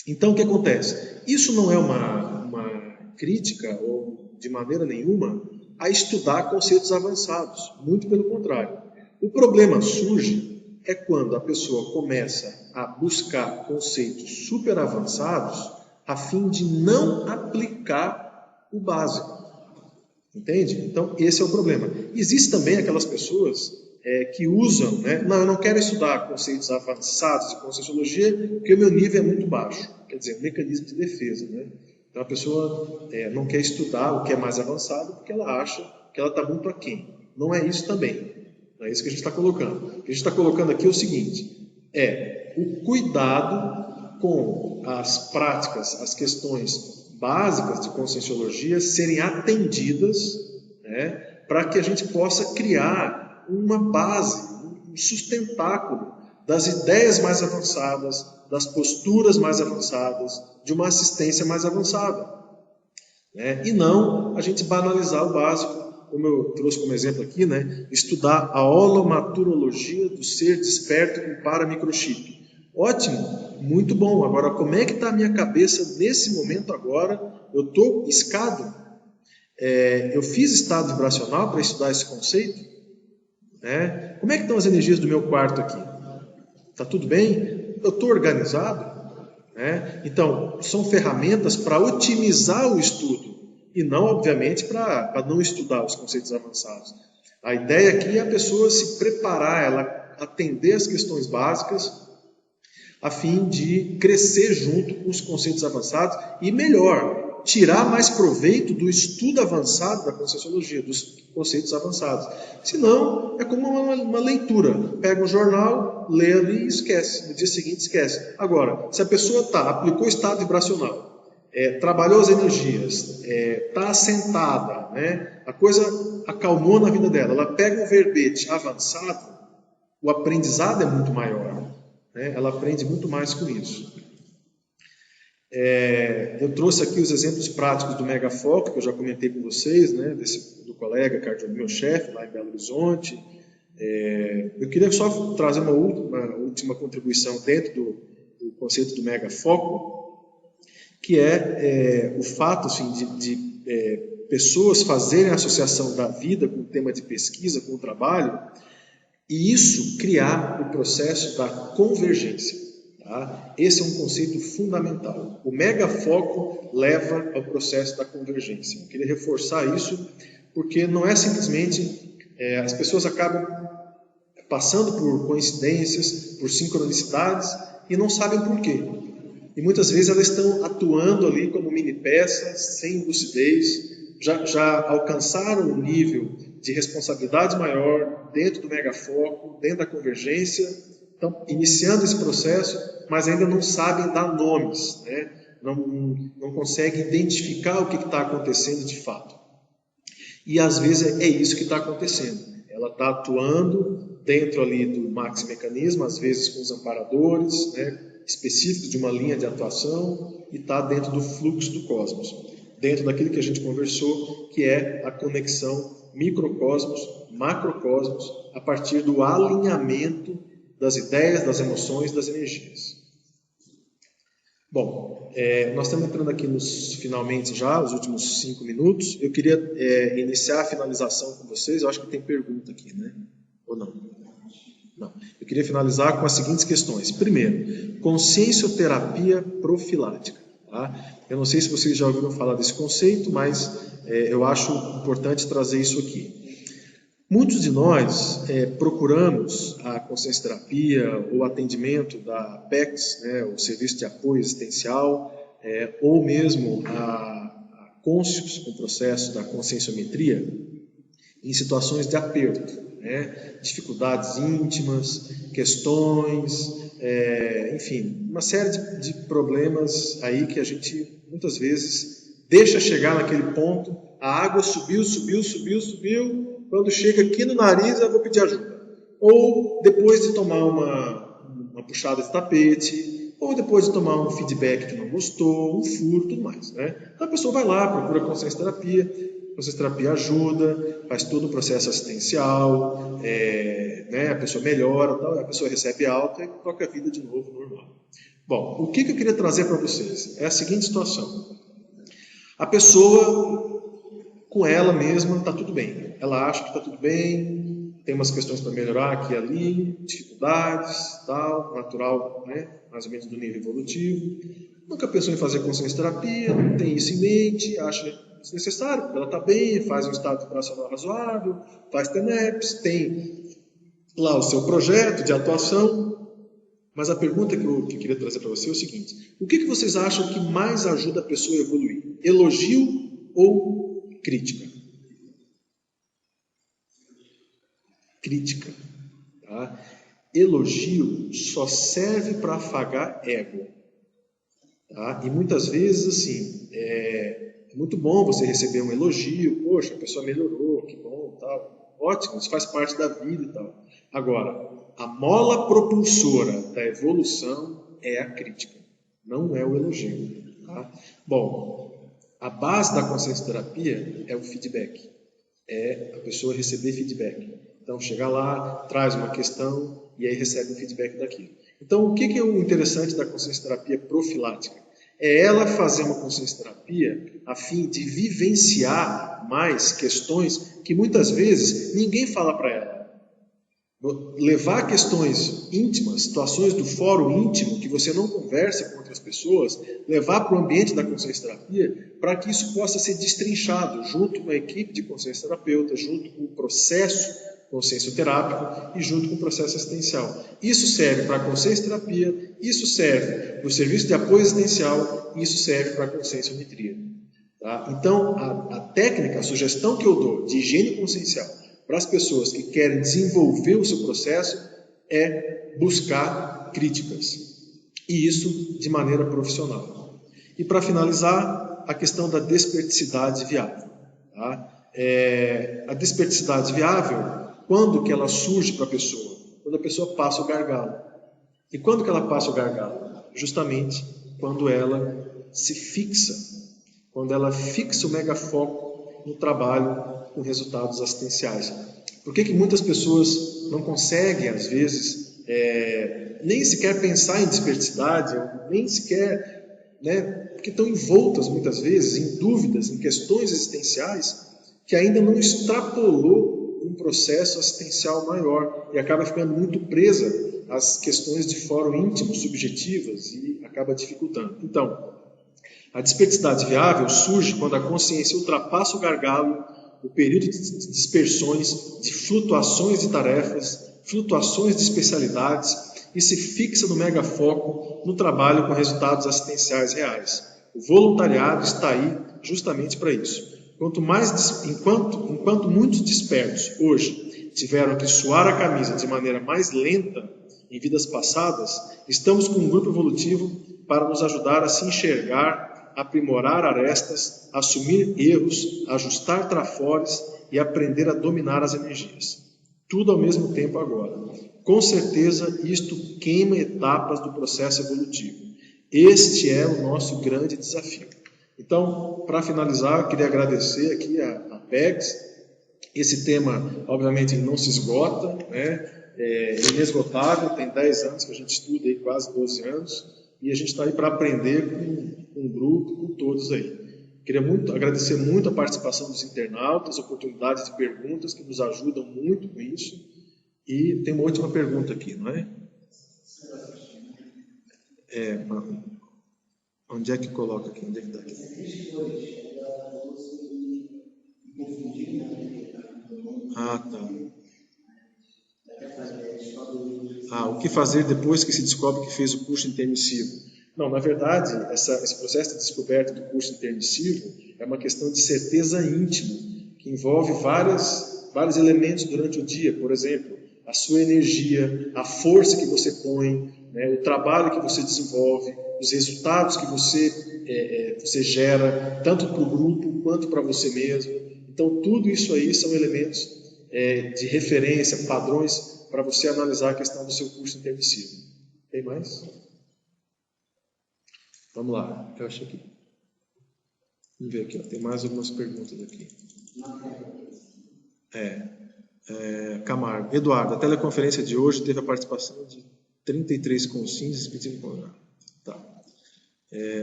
Então, o que acontece? Isso não é uma crítica, ou de maneira nenhuma, a estudar conceitos avançados. Muito pelo contrário. O problema surge quando a pessoa começa a buscar conceitos super avançados a fim de não aplicar o básico. Entende? Então, esse é o problema. Existem também aquelas pessoas que usam, né? Não, eu não quero estudar conceitos avançados de conscienciologia porque o meu nível é muito baixo. Quer dizer, um mecanismo de defesa, né? Então, a pessoa não quer estudar o que é mais avançado porque ela acha que ela está muito aquém. Não é isso também. Não é isso que a gente está colocando. O que a gente está colocando aqui é o seguinte, o cuidado com as práticas, as questões básicas de conscienciologia serem atendidas, né, para que a gente possa criar uma base, um sustentáculo das ideias mais avançadas, das posturas mais avançadas, de uma assistência mais avançada. Né? E não a gente banalizar o básico, como eu trouxe como exemplo aqui, né, estudar a holomaturologia do ser desperto com paramicrochip. Ótimo, muito bom. Agora, como é que está a minha cabeça nesse momento agora? Eu estou escado? Eu fiz estado vibracional para estudar esse conceito? Né? Como é que estão as energias do meu quarto aqui? Está tudo bem? Eu estou organizado? Né? Então, são ferramentas para otimizar o estudo e não, obviamente, para não estudar os conceitos avançados. A ideia aqui é a pessoa se preparar, ela atender as questões básicas a fim de crescer junto com os conceitos avançados e, melhor, tirar mais proveito do estudo avançado da conscienciologia, dos conceitos avançados. Senão, é como uma leitura. Pega um jornal, lê ali e esquece. No dia seguinte, esquece. Agora, se a pessoa aplicou o estado vibracional, trabalhou as energias, está assentada, né, a coisa acalmou na vida dela, ela pega um verbete avançado, o aprendizado é muito maior. Ela aprende muito mais com isso. Eu trouxe aqui os exemplos práticos do Megafoco, que eu já comentei com vocês, né, do colega meu chefe, lá em Belo Horizonte. Eu queria só trazer uma última contribuição dentro do conceito do Megafoco, que é o fato assim, de pessoas fazerem a associação da vida com o tema de pesquisa, com o trabalho, e isso criar o processo da convergência. Tá? Esse é um conceito fundamental. O megafoco leva ao processo da convergência. Eu queria reforçar isso, porque não é simplesmente... as pessoas acabam passando por coincidências, por sincronicidades, e não sabem por quê. E muitas vezes elas estão atuando ali como mini peças, sem lucidez, já alcançaram um nível de responsabilidade maior dentro do megafoco, dentro da convergência, estão iniciando esse processo, mas ainda não sabem dar nomes, né? Não conseguem identificar o que está acontecendo de fato. E às vezes é isso que está acontecendo. Ela está atuando dentro ali do maxi mecanismo, às vezes com os amparadores, né, específicos de uma linha de atuação, e está dentro do fluxo do cosmos, dentro daquilo que a gente conversou, que é a conexão microcosmos-macrocosmos, a partir do alinhamento das ideias, das emoções, das energias. Bom, nós estamos entrando aqui nos finalmente já, os últimos 5 minutos. Eu queria iniciar a finalização com vocês. Eu acho que tem pergunta aqui, né? Ou não? Não. Eu queria finalizar com as seguintes questões. Primeiro, consciencioterapia profilática. Tá? Eu não sei se vocês já ouviram falar desse conceito, mas eu acho importante trazer isso aqui. Muitos de nós procuramos a consciencioterapia ou atendimento da PECS, né, o Serviço de Apoio Existencial, ou mesmo a Conscius, o processo da conscienciometria, em situações de aperto, né, dificuldades íntimas, questões, enfim, uma série de problemas aí que a gente muitas vezes deixa chegar naquele ponto, a água subiu, quando chega aqui no nariz eu vou pedir ajuda. Ou depois de tomar uma puxada de tapete, ou depois de tomar um feedback que não gostou, um furo, tudo mais. Né? Então a pessoa vai lá, procura consciencioterapia ajuda, faz todo o processo assistencial, né? A pessoa melhora, tal, a pessoa recebe alta e toca a vida de novo normal. Bom, o que eu queria trazer para vocês é a seguinte situação. A pessoa, com ela mesma, está tudo bem. Ela acha que está tudo bem, tem umas questões para melhorar aqui e ali, dificuldades, tal, natural, né? Mais ou menos do nível evolutivo. Nunca pensou em fazer consciencioterapia, não tem isso em mente, acha desnecessário, porque ela está bem, faz um estado vibracional razoável, faz TENEPS, tem lá o seu projeto de atuação. Mas a pergunta que eu queria trazer para você é o seguinte: o que vocês acham que mais ajuda a pessoa a evoluir? Elogio ou crítica? Crítica. Tá? Elogio só serve para afagar ego. Tá? E muitas vezes, assim, é muito bom você receber um elogio. Poxa, a pessoa melhorou, que bom, tal. Ótimo, isso faz parte da vida e tal. Agora, a mola propulsora da evolução é a crítica, não é o elogio. Tá? Bom, a base da consciencioterapia é o feedback. É a pessoa receber feedback. Então, chega lá, traz uma questão e aí recebe um feedback daquilo. Então, o que é o interessante da consciencioterapia profilática? É ela fazer uma consciencioterapia a fim de vivenciar mais questões que muitas vezes ninguém fala para ela. Levar questões íntimas, situações do fórum íntimo que você não conversa com outras pessoas, levar para o ambiente da consciencioterapia para que isso possa ser destrinchado junto com a equipe de consciencioterapeutas, junto com o processo consciencioterápico e junto com o processo assistencial. Isso serve para a consciencioterapia, isso serve para o serviço de apoio assistencial e isso serve para a conscienciometria. Tá? Então, a técnica, a sugestão que eu dou de higiene consciencial para as pessoas que querem desenvolver o seu processo é buscar críticas. E isso de maneira profissional. E para finalizar, a questão da desperticidade viável. Tá? A desperticidade viável, quando que ela surge para a pessoa? Quando a pessoa passa o gargalo. E quando que ela passa o gargalo? Justamente quando ela se fixa. Quando ela fixa o megafoco no trabalho com resultados assistenciais. Por que muitas pessoas não conseguem, às vezes, nem sequer pensar em desperticidade, nem sequer, né, porque estão envoltas, muitas vezes, em dúvidas, em questões existenciais, que ainda não extrapolou um processo assistencial maior e acaba ficando muito presa às questões de fórum íntimo, subjetivas, e acaba dificultando. Então, a desperticidade viável surge quando a consciência ultrapassa o gargalo, o período de dispersões, de flutuações de tarefas, flutuações de especialidades, e se fixa no mega foco no trabalho com resultados assistenciais reais. O voluntariado está aí justamente para isso. Enquanto muitos despertos hoje tiveram que suar a camisa de maneira mais lenta em vidas passadas, estamos com um grupo evolutivo para nos ajudar a se enxergar, aprimorar arestas, assumir erros, ajustar trafores e aprender a dominar as energias. Tudo ao mesmo tempo agora. Com certeza, isto queima etapas do processo evolutivo. Este é o nosso grande desafio. Então, para finalizar, eu queria agradecer aqui a PEGS. Esse tema, obviamente, não se esgota, né? É inesgotável, tem 10 anos que a gente estuda, aí, quase 12 anos, e a gente está aí para aprender com um grupo, com todos aí. Queria agradecer muito a participação dos internautas, oportunidades de perguntas que nos ajudam muito com isso. E tem uma última pergunta aqui, não é? Onde é que coloca aqui? Onde é que está aqui? Ah, tá. O que fazer depois que se descobre que fez o curso intermissivo? Não, na verdade, esse processo de descoberta do curso intermissivo é uma questão de certeza íntima, que envolve vários elementos durante o dia. Por exemplo, a sua energia, a força que você põe, né, o trabalho que você desenvolve, os resultados que você gera, tanto para o grupo quanto para você mesmo. Então, tudo isso aí são elementos de referência, padrões, para você analisar a questão do seu curso intermissivo. Tem mais? Vamos lá, eu acho que... Vamos ver aqui, tem mais algumas perguntas aqui. Camargo. Eduardo, a teleconferência de hoje teve a participação de 33 consciências. Tá.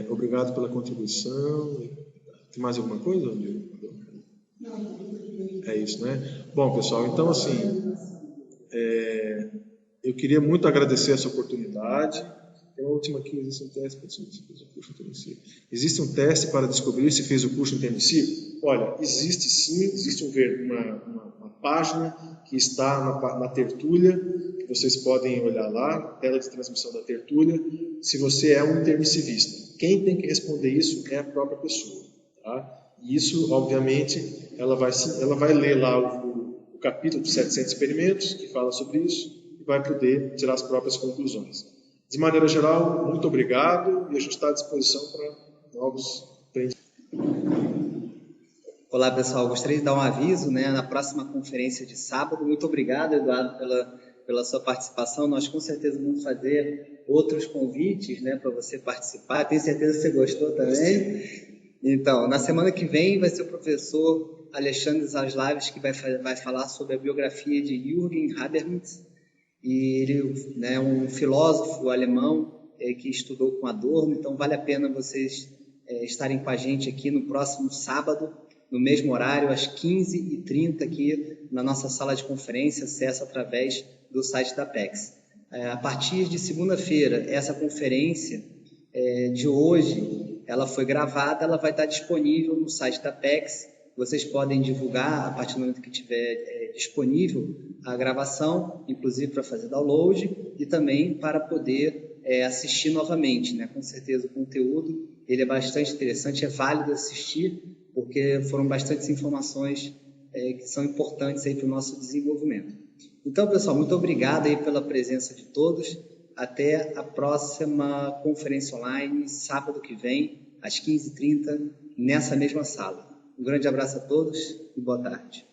Obrigado pela contribuição. Tem mais alguma coisa? É isso, né? Bom, pessoal, então assim, eu queria muito agradecer essa oportunidade. Tem uma última aqui, existe um teste para descobrir se fez o curso intermissivo. Existe um teste para descobrir se fez o curso intermissivo? Olha, existe sim, existe uma página que está na tertúlia, que vocês podem olhar lá, tela de transmissão da tertúlia, se você é um intermissivista. Quem tem que responder isso é a própria pessoa. Tá? E isso, obviamente, ela vai ler lá o capítulo dos 700 experimentos, que fala sobre isso, e vai poder tirar as próprias conclusões. De maneira geral, muito obrigado e a gente está à disposição para novos aprendizados. Olá, pessoal. Gostaria de dar um aviso, né, na próxima conferência de sábado. Muito obrigado, Eduardo, pela sua participação. Nós, com certeza, vamos fazer outros convites, né, para você participar. Tenho certeza que você gostou também. Então, na semana que vem vai ser o professor Alexandre Zaslaves que vai falar sobre a biografia de Jürgen Habermas. E ele, né, é um filósofo alemão que estudou com Adorno. Então, vale a pena vocês estarem com a gente aqui no próximo sábado, no mesmo horário, às 15h30, aqui na nossa sala de conferência, acesso através do site da PEGS. A partir de segunda-feira, essa conferência de hoje, ela foi gravada, ela vai estar disponível no site da PEGS. Vocês podem divulgar a partir do momento que estiver disponível a gravação, inclusive para fazer download e também para poder assistir novamente, né? Com certeza o conteúdo ele é bastante interessante, é válido assistir, porque foram bastantes informações que são importantes aí para o nosso desenvolvimento. Então, pessoal, muito obrigado aí pela presença de todos. Até a próxima conferência online, sábado que vem, às 15h30, nessa mesma sala. Um grande abraço a todos e boa tarde.